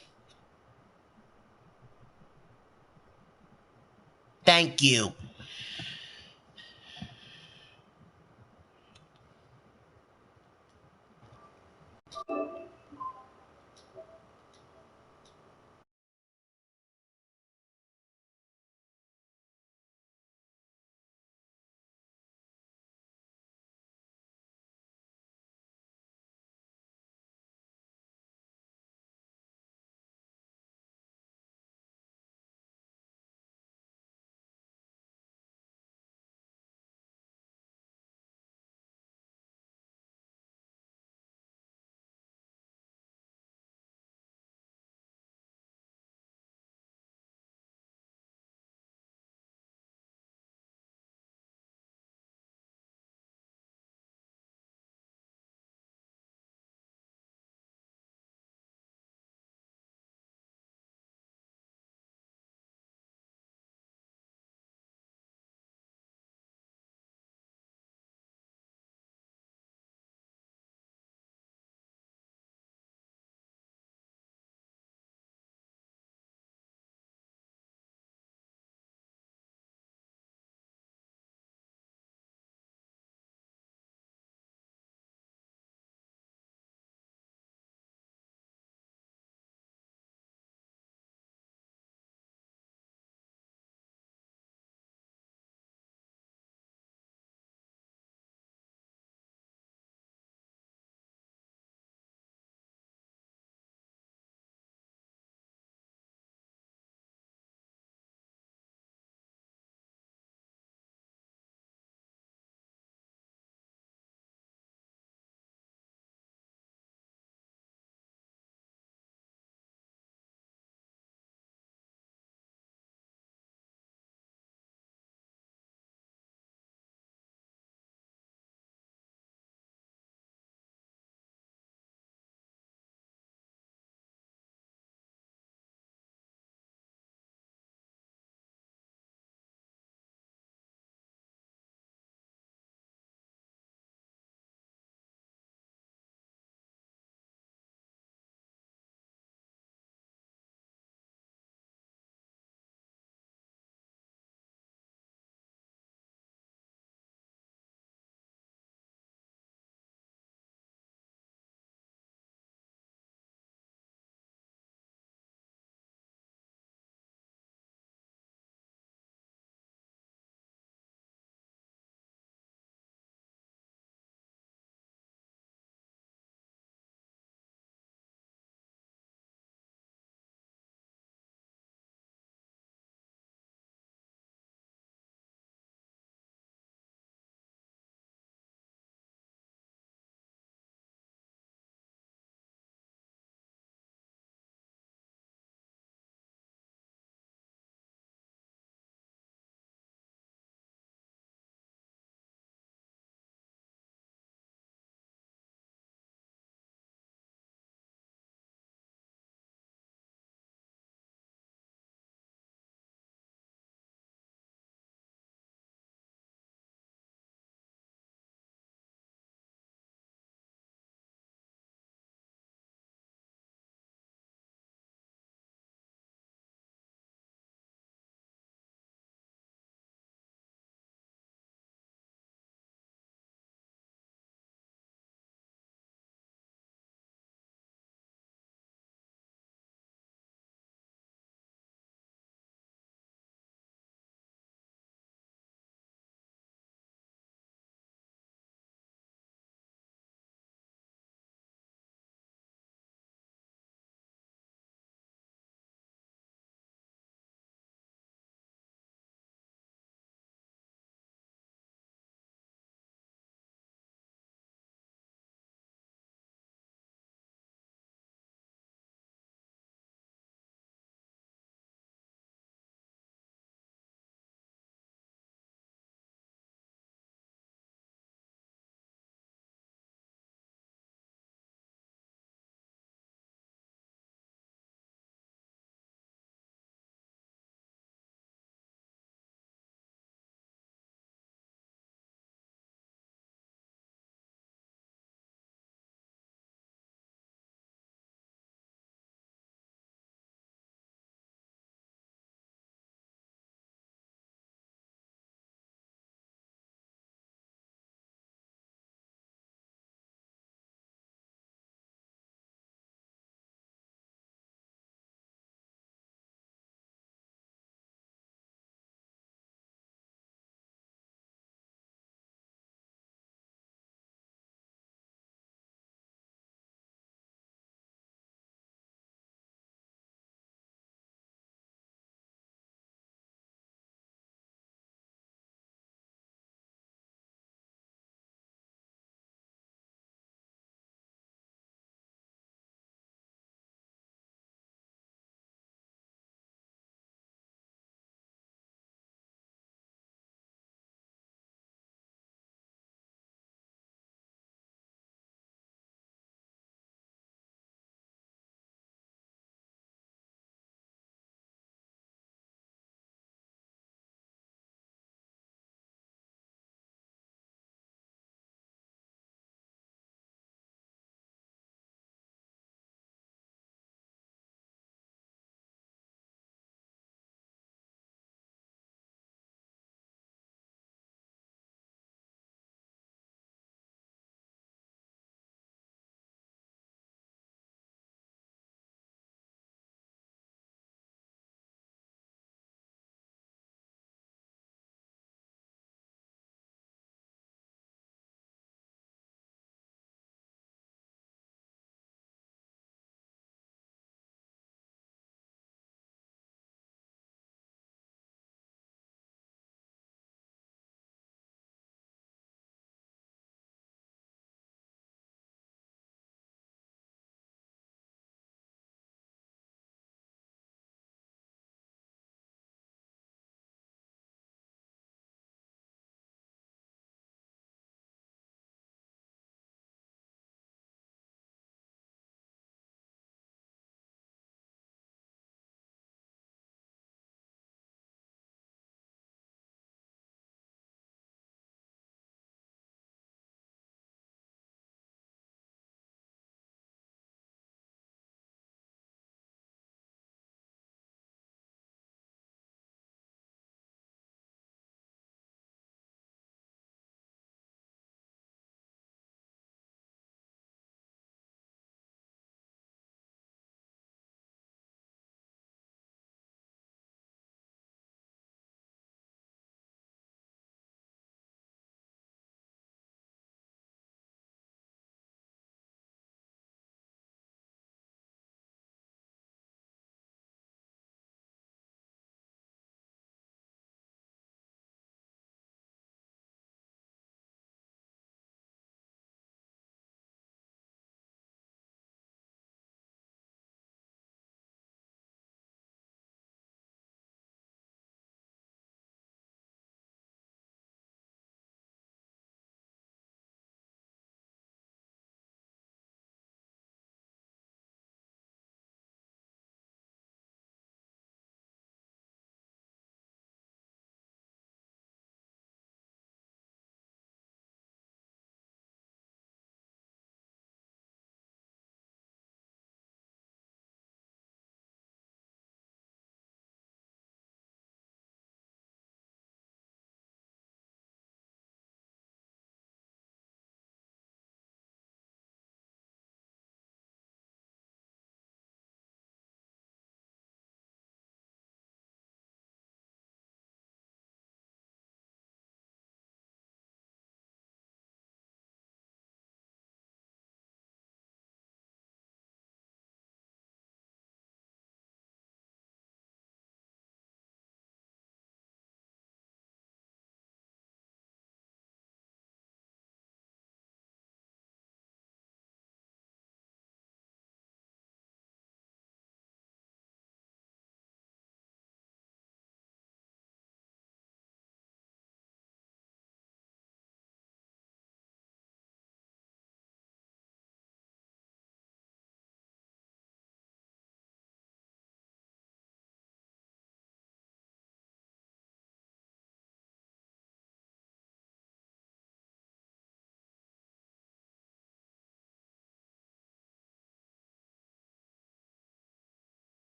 Thank you.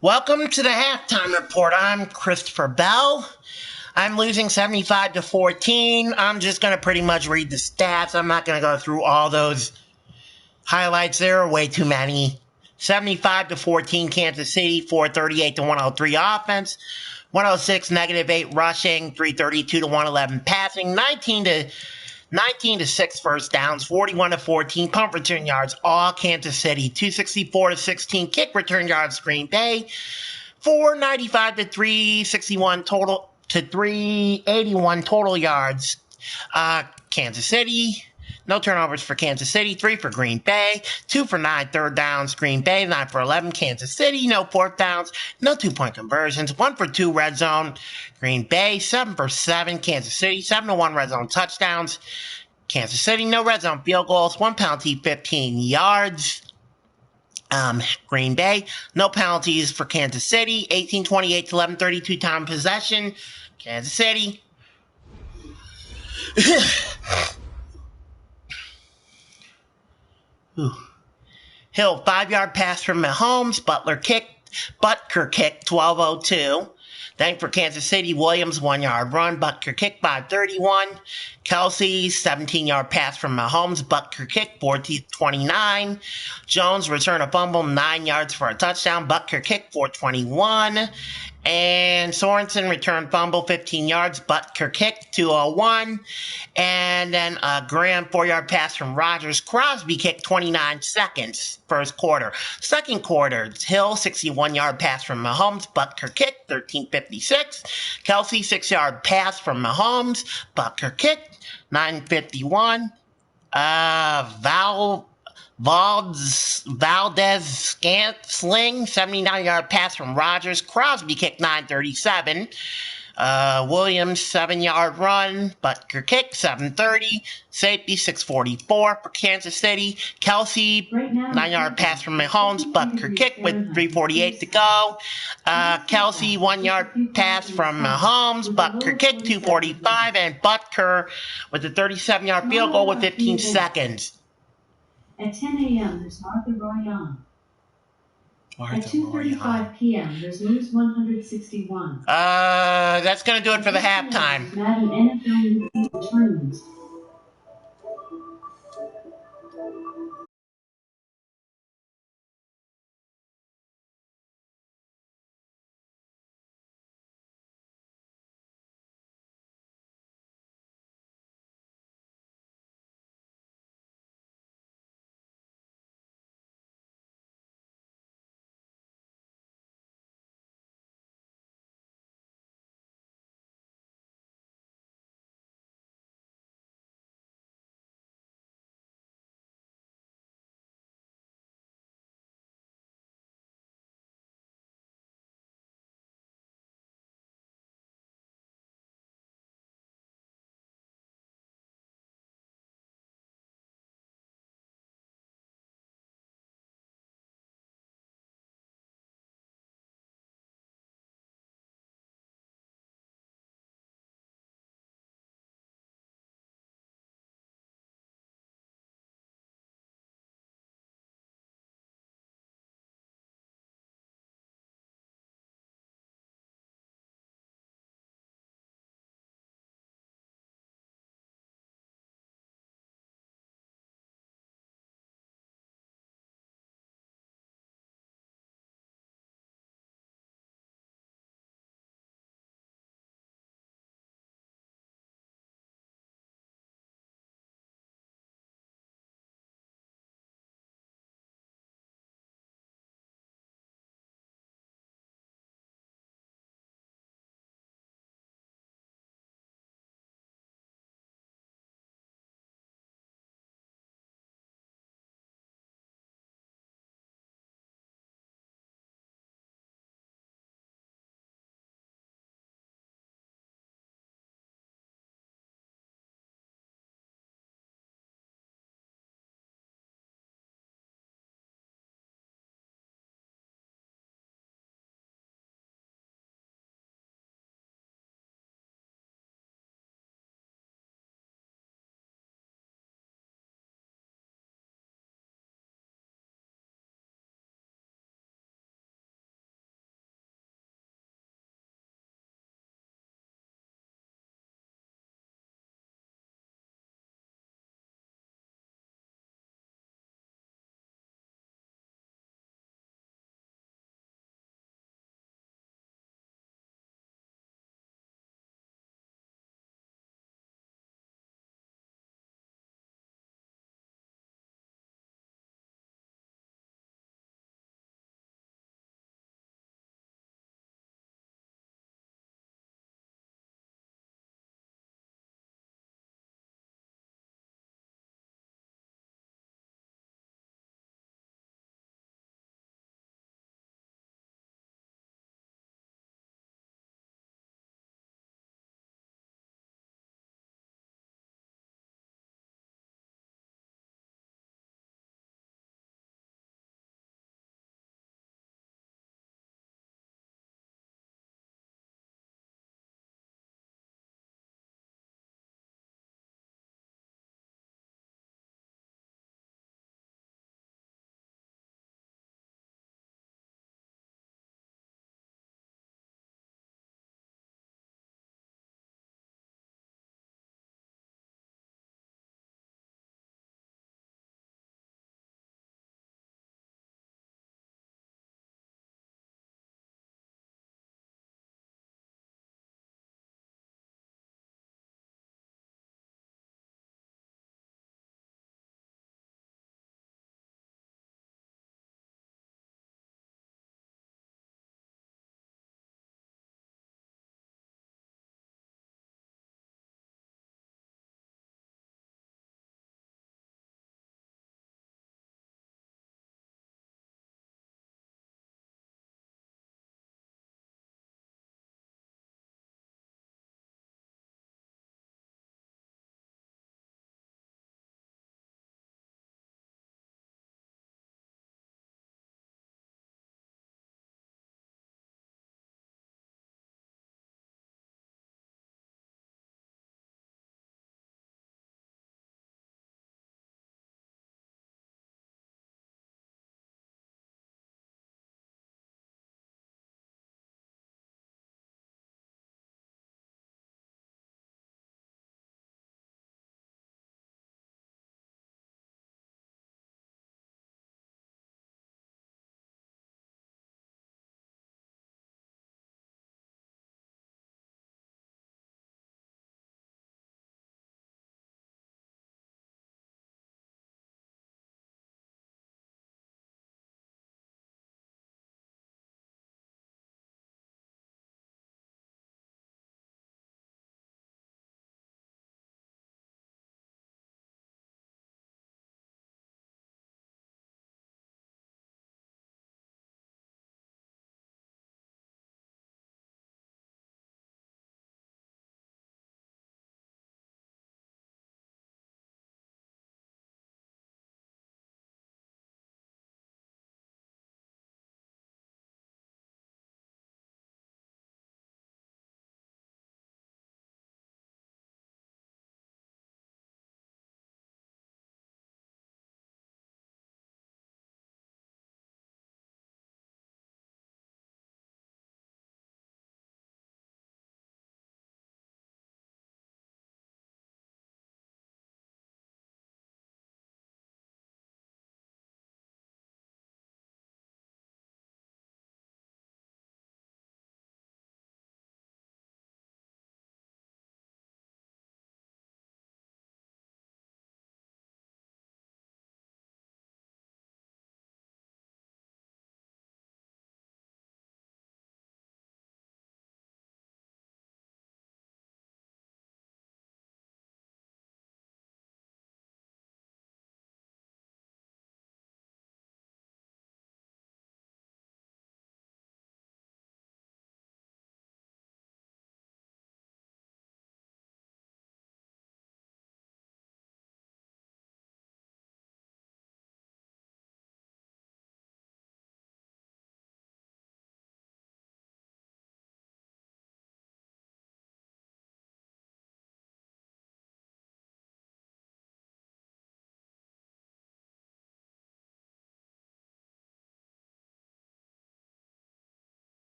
Welcome to the halftime report. I'm Christopher Bell. I'm losing 75-14. I'm just going to pretty much read the stats. I'm not going to go through all those highlights. There are way too many. 75-14 Kansas City, 438-103 offense, 106 -8 rushing, 332-111 passing, 19-6 first downs, 41-14 punt return yards, all Kansas City, 264-16 kick return yards, Green Bay, 495-361 total to 381 total yards. Kansas City, no turnovers for Kansas City, 3 for Green Bay, 2 for 9 third downs, Green Bay, 9 for 11, Kansas City, no fourth downs, no 2-point conversions, 1 for 2 red zone, Green Bay, 7 for 7, Kansas City, 7 to 1 red zone touchdowns, Kansas City, no red zone field goals, 1 penalty, 15 yards. Green Bay, no penalties for Kansas City, 18-28 to 11-32 time possession, Kansas City. Hill, 5-yard pass from Mahomes, Butker kicked, 12:02. Then for Kansas City, Williams, 1-yard run, Butker kick, 5:31. Kelsey, 17-yard pass from Mahomes, Butker kick, 4:29. Jones, return a fumble, 9 yards for a touchdown, Butker kick, 4:21. And Sorensen, return fumble, 15 yards, Butker kick, 2:01. And then a grand 4-yard pass from Rodgers. Crosby kicked, 29 seconds, first quarter. Second quarter, Hill, 61-yard pass from Mahomes, Butker kick, 13:56. Kelsey, 6-yard pass from Mahomes, Butker kick, 9:51. Valdez Scantling, 79-yard pass from Rodgers. Crosby kicked, 9:37. Williams, 7-yard run. Butker kick, 7:30. Safety, 6:44 for Kansas City. Kelsey, 9-yard pass from Mahomes. Butker kick with 3:48 to go. Kelsey, 1-yard pass from Mahomes. Butker kick, 2:45. And Butker with a 37-yard field goal with 15 seconds. At 10 a.m., there's Martha Roy on. At 2:35 p.m., there's News 161. That's going to do it for the halftime. Madden NFL tournament.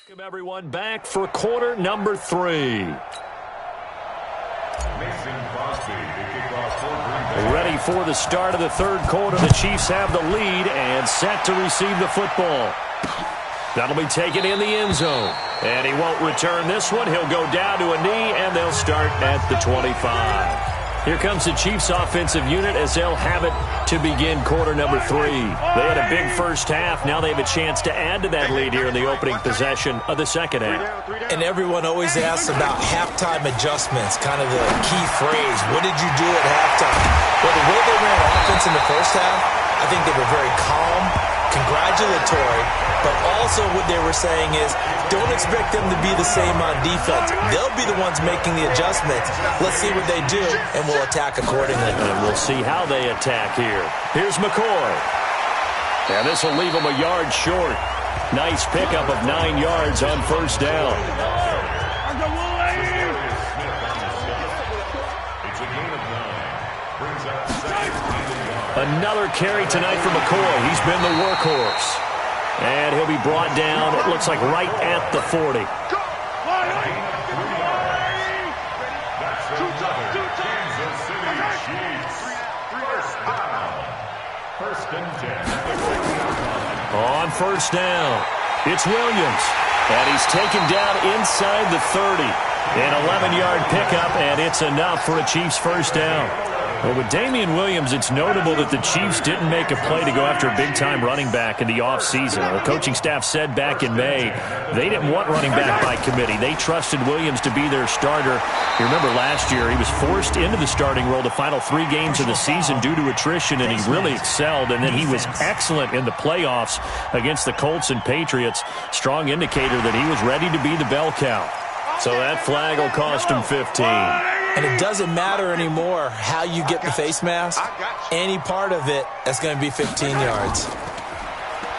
Welcome, everyone, back for quarter number 3. Ready for the start of the third quarter. The Chiefs have the lead and set to receive the football. That'll be taken in the end zone. And he won't return this one. He'll go down to a knee, and they'll start at the 25. Here comes the Chiefs offensive unit as they'll have it to begin quarter number 3. They had a big first half. Now they have a chance to add to that lead here in the opening possession of the second half. And everyone always asks about halftime adjustments, kind of the key phrase. What did you do at halftime? Well, the way they ran offense in the first half, I think they were very calm, congratulatory, but also what they were saying is don't expect them to be the same on defense. They'll be the ones making the adjustments. Let's see what they do, and we'll attack accordingly. And we'll see how they attack here. Here's McCoy. And this will leave them a yard short. Nice pickup of 9 yards on first down. Another carry tonight for McCoy. He's been the workhorse. And he'll be brought down, it looks like, right at the 40. On first down, it's Williams. And he's taken down inside the 30. An 11-yard pickup, and it's enough for a Chiefs first down. Well, with Damian Williams, it's notable that the Chiefs didn't make a play to go after a big-time running back in the offseason. The coaching staff said back in May they didn't want running back by committee. They trusted Williams to be their starter. You remember last year he was forced into the starting role the final 3 games of the season due to attrition, and he really excelled. And then he was excellent in the playoffs against the Colts and Patriots. Strong indicator that he was ready to be the bell cow. So that flag will cost him 15. And it doesn't matter anymore how you get the face mask. Any part of it, that's going to be 15 yards.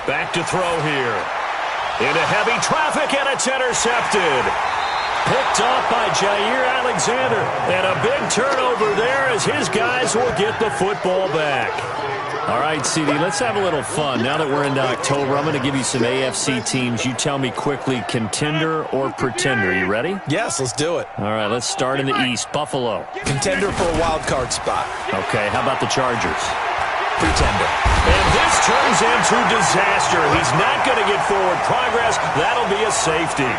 Back to throw here. Into heavy traffic, and it's intercepted. Picked off by Jair Alexander. And a big turnover there as his guys will get the football back. All right, CD, let's have a little fun. Now that we're into October, I'm going to give you some AFC teams. You tell me quickly, contender or pretender. You ready? Yes, let's do it. All right, let's start in the East. Buffalo. Contender for a wild card spot. Okay, how about the Chargers? Pretender. And this turns into disaster. He's not going to get forward progress. That'll be a safety.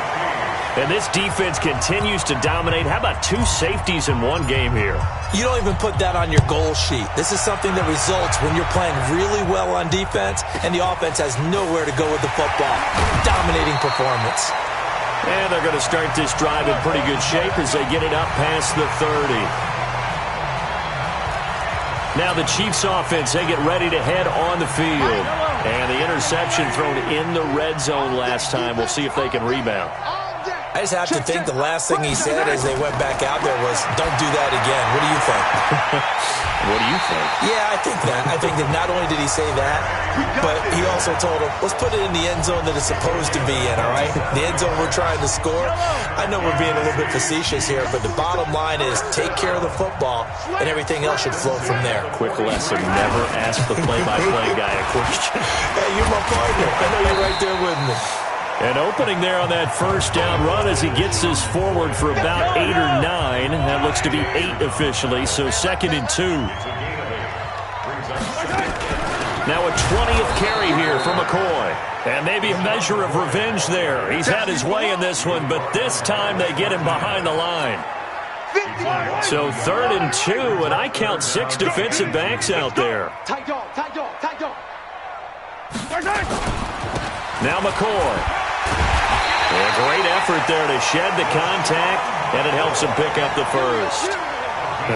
And this defense continues to dominate. How about 2 safeties in one game here? You don't even put that on your goal sheet. This is something that results when you're playing really well on defense and the offense has nowhere to go with the football. Dominating performance. And they're going to start this drive in pretty good shape as they get it up past the 30. Now the Chiefs offense, they get ready to head on the field. And the interception thrown in the red zone last time. We'll see if they can rebound. I just have to think the last thing he said as they went back out there was, don't do that again. What do you think? What do you think? Yeah, I think that. I think that not only did he say that, but he also told him, let's put it in the end zone that it's supposed to be in, all right? The end zone we're trying to score. I know we're being a little bit facetious here, but the bottom line is take care of the football, and everything else should flow from there. Quick lesson, never ask the play-by-play guy a question. Hey, you're my partner. I know you're right there with me. And opening there on that first down run as he gets this forward for about 8 or 9. That looks to be 8 officially, so 2nd and 2. Now a 20th carry here for McCoy. And maybe a measure of revenge there. He's had his way in this one, but this time they get him behind the line. So 3rd and 2, and I count 6 defensive backs out there. Now McCoy. A great effort there to shed the contact, and it helps him pick up the first.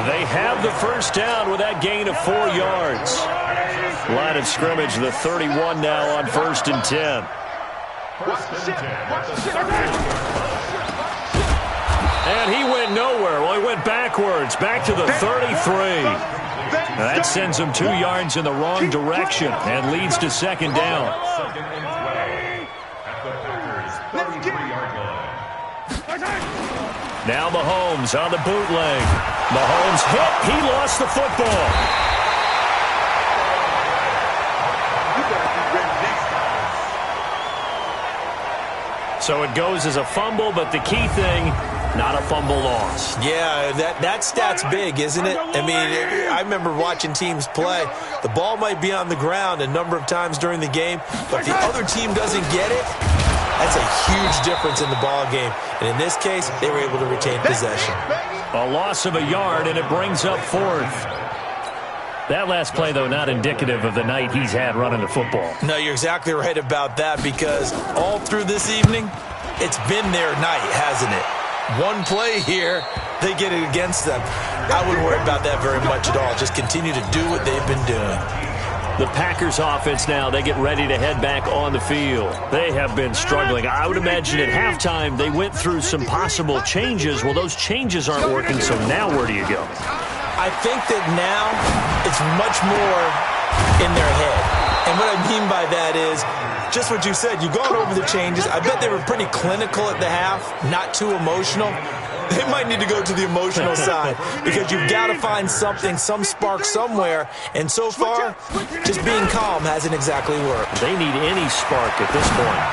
They have the first down with that gain of 4 yards. Line of scrimmage, the 31 now on 1st and 10. And he went nowhere. Well, he went backwards, back to the 33. Now that sends him 2 yards in the wrong direction and leads to 2nd down. Now Mahomes on the bootleg. Mahomes hit. He lost the football. So it goes as a fumble, but the key thing, not a fumble loss. Yeah, that stat's big, isn't it? I mean, I remember watching teams play. The ball might be on the ground a number of times during the game, but if the other team doesn't get it, that's a huge difference in the ball game. And in this case, they were able to retain possession. A loss of a yard, and it brings up fourth. That last play, though, not indicative of the night he's had running the football. No, you're exactly right about that, because all through this evening, it's been their night, hasn't it? One play here, they get it against them. I wouldn't worry about that very much at all. Just continue to do what they've been doing. The Packers offense now, they get ready to head back on the field. They have been struggling. I would imagine at halftime they went through some possible changes. Well, those changes aren't working, so now where do you go? I think that now it's much more in their head. And what I mean by that is just what you said. You've gone over the changes. I bet they were pretty clinical at the half, not too emotional. They might need to go to the emotional side because you've got to find something, some spark somewhere. And so far, just being calm hasn't exactly worked. They need any spark at this point.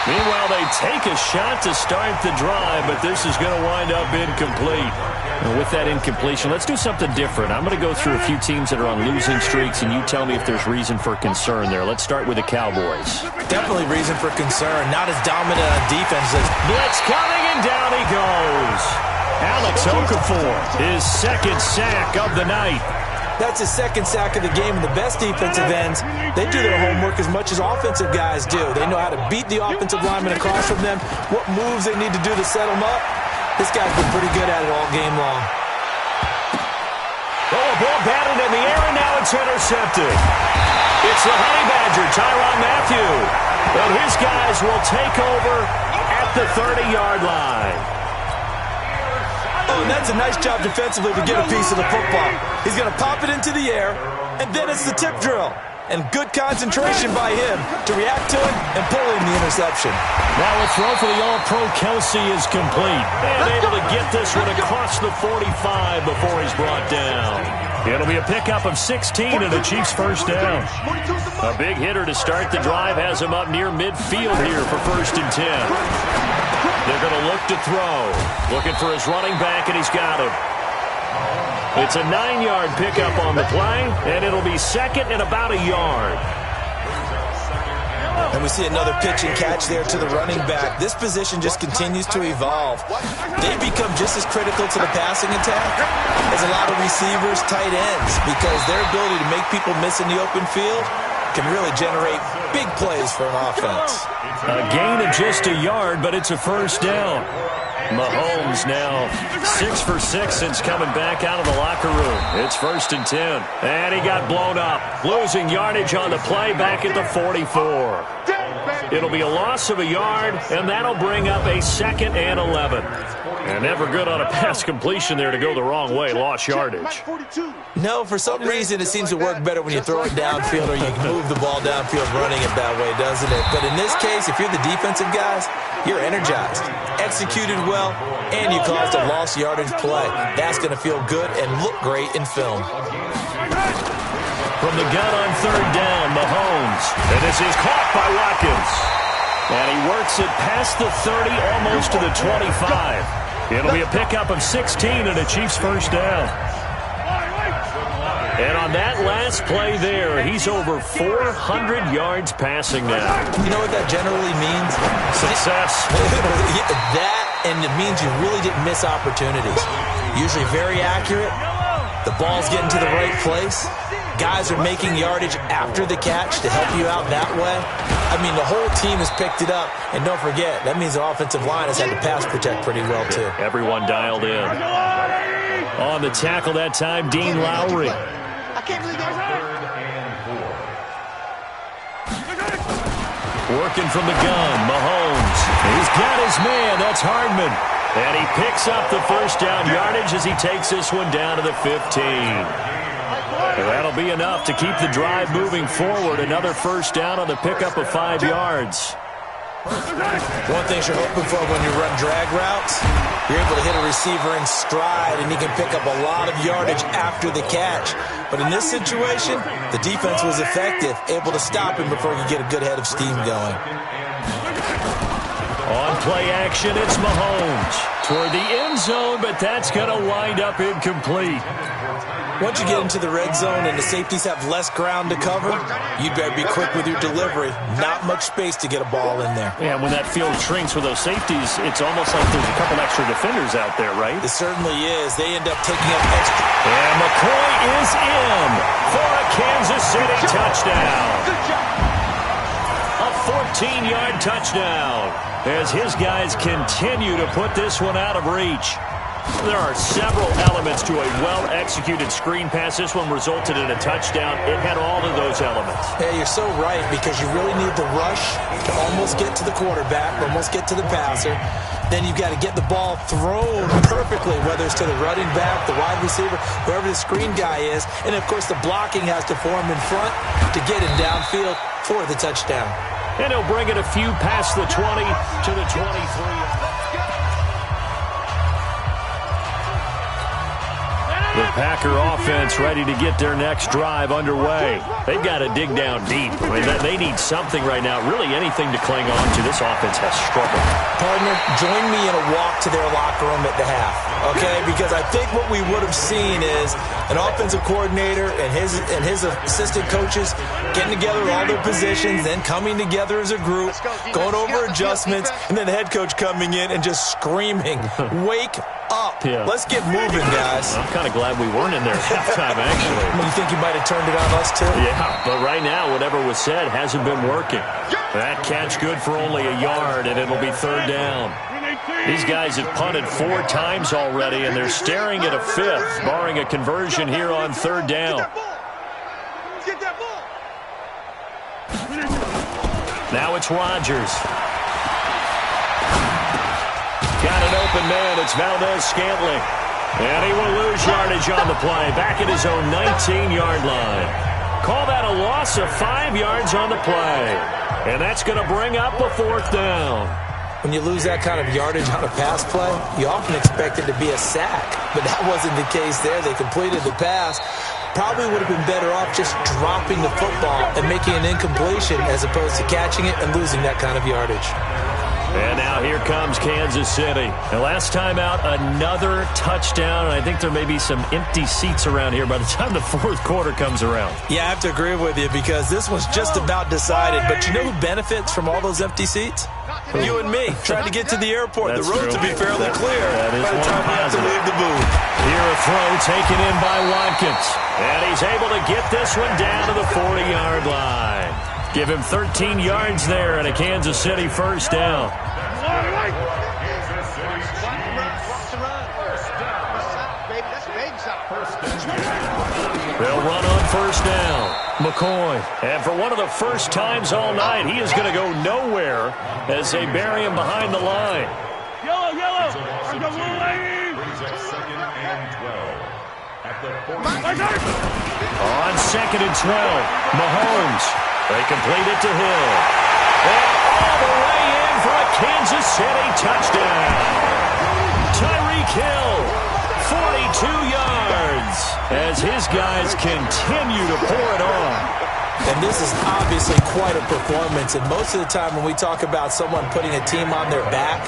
Meanwhile, they take a shot to start the drive, but this is going to wind up incomplete. And with that incompletion, let's do something different. I'm going to go through a few teams that are on losing streaks, and you tell me if there's reason for concern there. Let's start with the Cowboys. Definitely reason for concern. Not as dominant on defense as... Blitz coming, and down he goes. Alex Okafor, his second sack of the night. That's his second sack of the game, and the best defensive ends, they do their homework as much as offensive guys do. They know how to beat the offensive lineman across from them, what moves they need to do to set them up. This guy's been pretty good at it all game long. Oh, a ball batted in the air, and now it's intercepted. It's the Honey Badger, Tyrann Mathieu. And his guys will take over at the 30-yard line. Oh, and that's a nice job defensively to get a piece of the football. He's going to pop it into the air, and then it's the tip drill. And good concentration by him to react to it and pull in the interception. Now a throw for the All-Pro Kelsey is complete. And able to get this one across the 45 before he's brought down. It'll be a pickup of 16 and the Chiefs' first down. A big hitter to start the drive has him up near midfield here for 1st and 10. They're going to look to throw. Looking for his running back, and he's got him. It's a 9-yard pickup on the play, and it'll be second and about a yard. And we see another pitch and catch there to the running back. This position just continues to evolve. They become just as critical to the passing attack as a lot of receivers, tight ends, because their ability to make people miss in the open field can really generate big plays for an offense. A gain of just a yard, but it's a first down. Mahomes now 6 for 6 since coming back out of the locker room. It's 1st and 10. And he got blown up. Losing yardage on the play back at the 44. It'll be a loss of a yard, and that'll bring up a 2nd and 11. And never good on a pass completion there to go the wrong way. Lost yardage. No, for some reason it seems to work better when you throw it downfield or you move the ball downfield running it that way, doesn't it? But in this case, if you're the defensive guys, you're energized, executed well, and you caused a lost yardage play. That's going to feel good and look great in film. From the gun on 3rd down, Mahomes. And this is caught by Watkins. And he works it past the 30, almost to the 25. It'll be a pickup of 16 and a Chiefs' first down. And on that last play there, he's over 400 yards passing now. You know what that generally means? Success. That, and it means you really didn't miss opportunities. Usually very accurate. The ball's getting to the right place. Guys are making yardage after the catch to help you out that way. I mean, the whole team has picked it up. And don't forget, that means the offensive line has had to pass protect pretty well, too. Everyone dialed in. On the tackle that time, Dean Lowry. I can't believe that. Working from the gun, Mahomes. He's got his man. That's Hardman. And he picks up the first down yardage as he takes this one down to the 15. That'll be enough to keep the drive moving forward. Another first down on the pickup of 5 yards. One thing you're hoping for when you run drag routes, You're able to hit a receiver in stride, and he can pick up a lot of yardage after the catch. But in this situation, the defense was effective, able to stop him before he could get a good head of steam going. On play action, it's Mahomes toward the end zone, but that's going to wind up incomplete. Once you get into the red zone and the safeties have less ground to cover, you'd better be quick with your delivery. Not much space to get a ball in there. Yeah, when that field shrinks with those safeties, it's almost like there's a couple extra defenders out there, right? It certainly is. They end up taking up extra. And McCoy is in for a Kansas City touchdown. A 14-yard touchdown as his guys continue to put this one out of reach. There are several elements to a well-executed screen pass. This one resulted in a touchdown. It had all of those elements. Yeah, you're so right, because you really need the rush to almost get to the quarterback, almost get to the passer. Then you've got to get the ball thrown perfectly, whether it's to the running back, the wide receiver, whoever the screen guy is. And, of course, the blocking has to form in front to get him downfield for the touchdown. And he'll bring it a few past the 20 to the 23. The Packer offense ready to get their next drive underway. They've got to dig down deep. I mean, they need something right now, really anything to cling on to. This offense has struggled. Partner, join me in a walk to their locker room at the half, okay? Because I think what we would have seen is an offensive coordinator and his assistant coaches getting together all their positions, then coming together as a group, going over adjustments, and then the head coach coming in and just screaming, "Wake up. Yeah. Let's get moving, guys." I'm kind of glad we weren't in there at halftime, actually. You think you might have turned it on us, too? Yeah, but right now, whatever was said hasn't been working. That catch good for only a yard, and it'll be third down. These guys have punted 4 times already, and they're staring at a 5th, barring a conversion here on third down. Now it's Rodgers. Got an open man. It's Valdez-Scantling. And he will lose yardage on the play. Back at his own 19-yard line. Call that a loss of 5 yards on the play. And that's going to bring up a 4th down. When you lose that kind of yardage on a pass play, you often expect it to be a sack. But that wasn't the case there. They completed the pass. Probably would have been better off just dropping the football and making an incompletion as opposed to catching it and losing that kind of yardage. And now here comes Kansas City. And last time out, another touchdown. And I think there may be some empty seats around here by the time the 4th quarter comes around. Yeah, I have to agree with you because this was just about decided. But you know who benefits from all those empty seats? You and me, trying to get to the airport. That's the roads will be fairly clear that is by the time we have to leave the booth. Here a throw taken in by Watkins. And he's able to get this one down to the 40-yard line. Give him 13 yards there and a Kansas City first down. They'll run on first down. McCoy. And for one of the first times all night, he is going to go nowhere as they bury him behind the line. Yellow, yellow. On 2nd and 12, Mahomes. They complete it to Hill. And all the way in for a Kansas City touchdown. Tyreek Hill, 42 yards, as his guys continue to pour it on. And this is obviously quite a performance. And most of the time when we talk about someone putting a team on their back,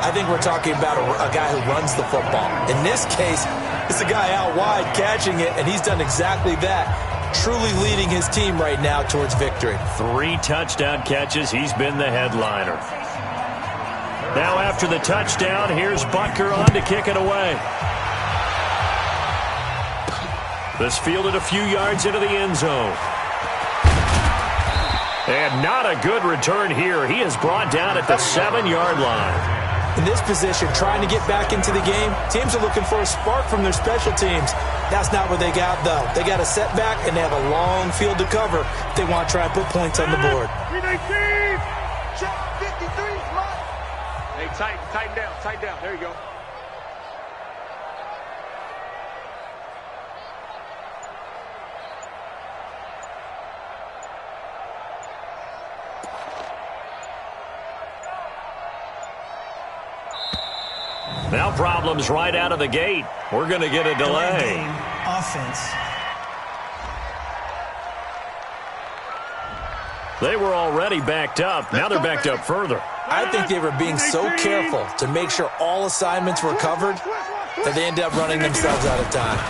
I think we're talking about a guy who runs the football. In this case, it's a guy out wide catching it, and he's done exactly that. Truly leading his team right now towards victory. 3 touchdown catches. He's been the headliner. Now after the touchdown, here's Butker on to kick it away. This fielded a few yards into the end zone. And not a good return here. He is brought down at the 7-yard line. In this position, trying to get back into the game, teams are looking for a spark from their special teams. That's not what they got, though. They got a setback, and they have a long field to cover if they want to try and put points on the board. Hey, tighten down. There you go. Now problems right out of the gate. We're going to get a delay. Offense. They were already backed up. Now they're backed up further. I think they were being so careful to make sure all assignments were covered that they ended up running themselves out of time.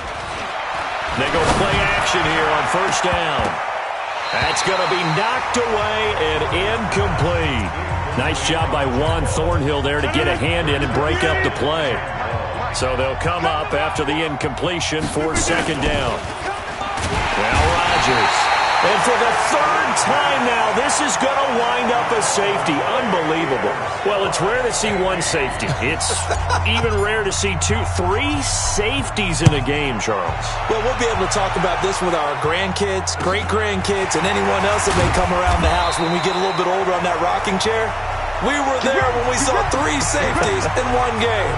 They go play action here on first down. That's going to be knocked away and incomplete. Nice job by Juan Thornhill there to get a hand in and break up the play. So they'll come up after the incompletion for second down. Now Rodgers. And for the third time now, this is going to wind up a safety. Unbelievable. Well, it's rare to see one safety. It's even rare to see three safeties in a game, Charles. Well, we'll be able to talk about this with our grandkids, great-grandkids, and anyone else that may come around the house when we get a little bit older on that rocking chair. We were there when we saw three safeties in one game.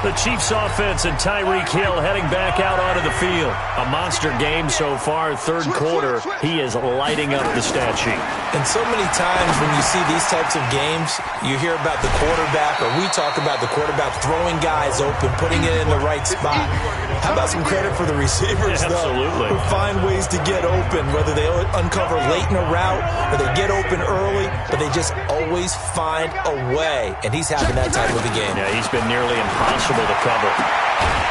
The Chiefs offense and Tyreek Hill heading back out onto the field. A monster game so far, third quarter. He is lighting up the stat sheet. And so many times when you see these types of games, you hear about the quarterback, or we talk about the quarterback throwing guys open, putting it in the right spot. How about some credit for the receivers, Absolutely. Who find ways to get open, whether they uncover late in a route or they get open early, but they just always find a way. And he's having that type of a game. Yeah, he's been nearly impossible to cover.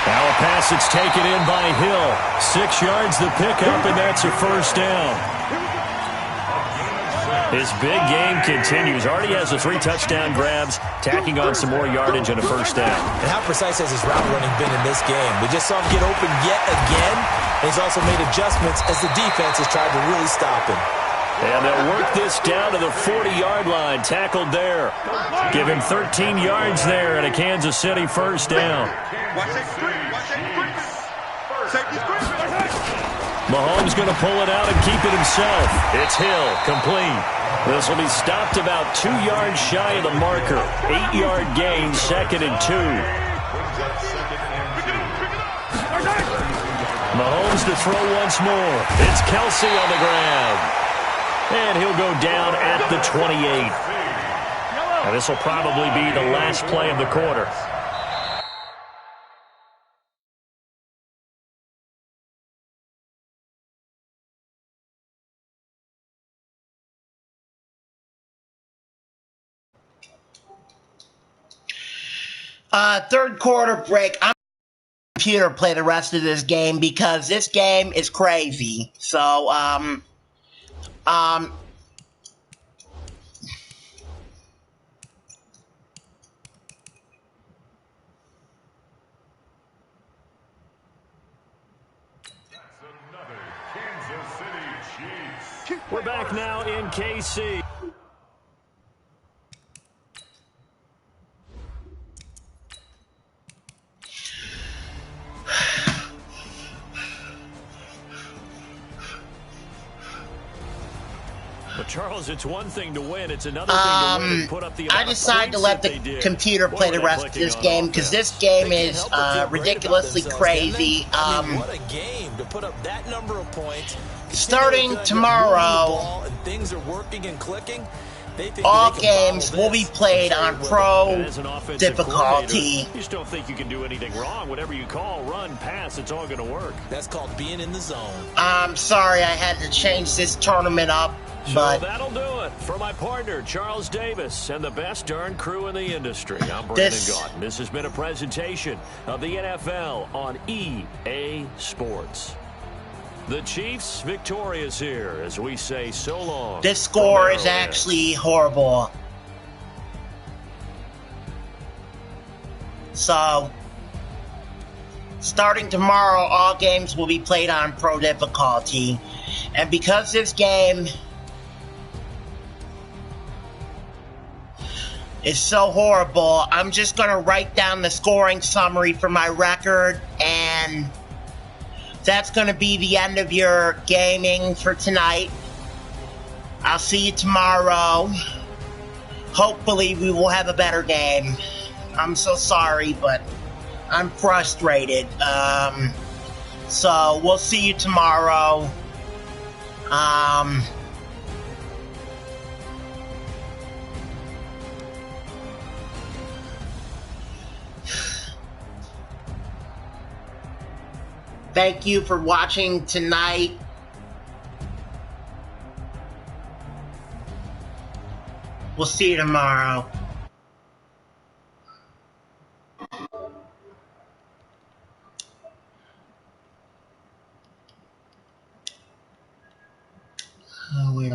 Now a pass that's taken in by Hill. 6 yards the pickup, and that's a first down. His big game continues. Already has the 3 touchdown grabs, tacking on some more yardage and a first down. And how precise has his route running been in this game? We just saw him get open yet again, and he's also made adjustments as the defense has tried to really stop him. And they'll work this down to the 40-yard line, tackled there. Give him 13 yards there and a Kansas City first down. Mahomes going to pull it out and keep it himself. It's Hill, complete. This will be stopped about 2 yards shy of the marker. 8-yard gain, 2nd and 2. Mahomes to throw once more. It's Kelsey on the grab. And he'll go down at the 28. Now this will probably be the last play of the quarter. Third quarter break. I'm computer play the rest of this game because this game is crazy. So, we're back now in KC. But Charles, it's one thing to win. It's another thing to win and put up the I decided to let the computer play the rest of this game because this game is ridiculously crazy. What a game to put up that number of points. Starting tomorrow, things are working and clicking. all games will be played on pro difficulty. You just don't think you can do anything wrong. Whatever you call, run, pass, it's all going to work. That's called being in the zone. I'm sorry I had to change this tournament up, but so that'll do it for my partner, Charles Davis, and the best darn crew in the industry. I'm Brandon Gaudin. This has been a presentation of the NFL on EA Sports. The Chiefs victorious here as we say so long. This score is actually horrible. So, starting tomorrow, all games will be played on pro difficulty. And because this game is so horrible, I'm just going to write down the scoring summary for my record, and that's going to be the end of your gaming for tonight. I'll see you tomorrow. Hopefully we will have a better game. I'm so sorry, but I'm frustrated. So we'll see you tomorrow. Thank you for watching tonight. We'll see you tomorrow. Oh, wait.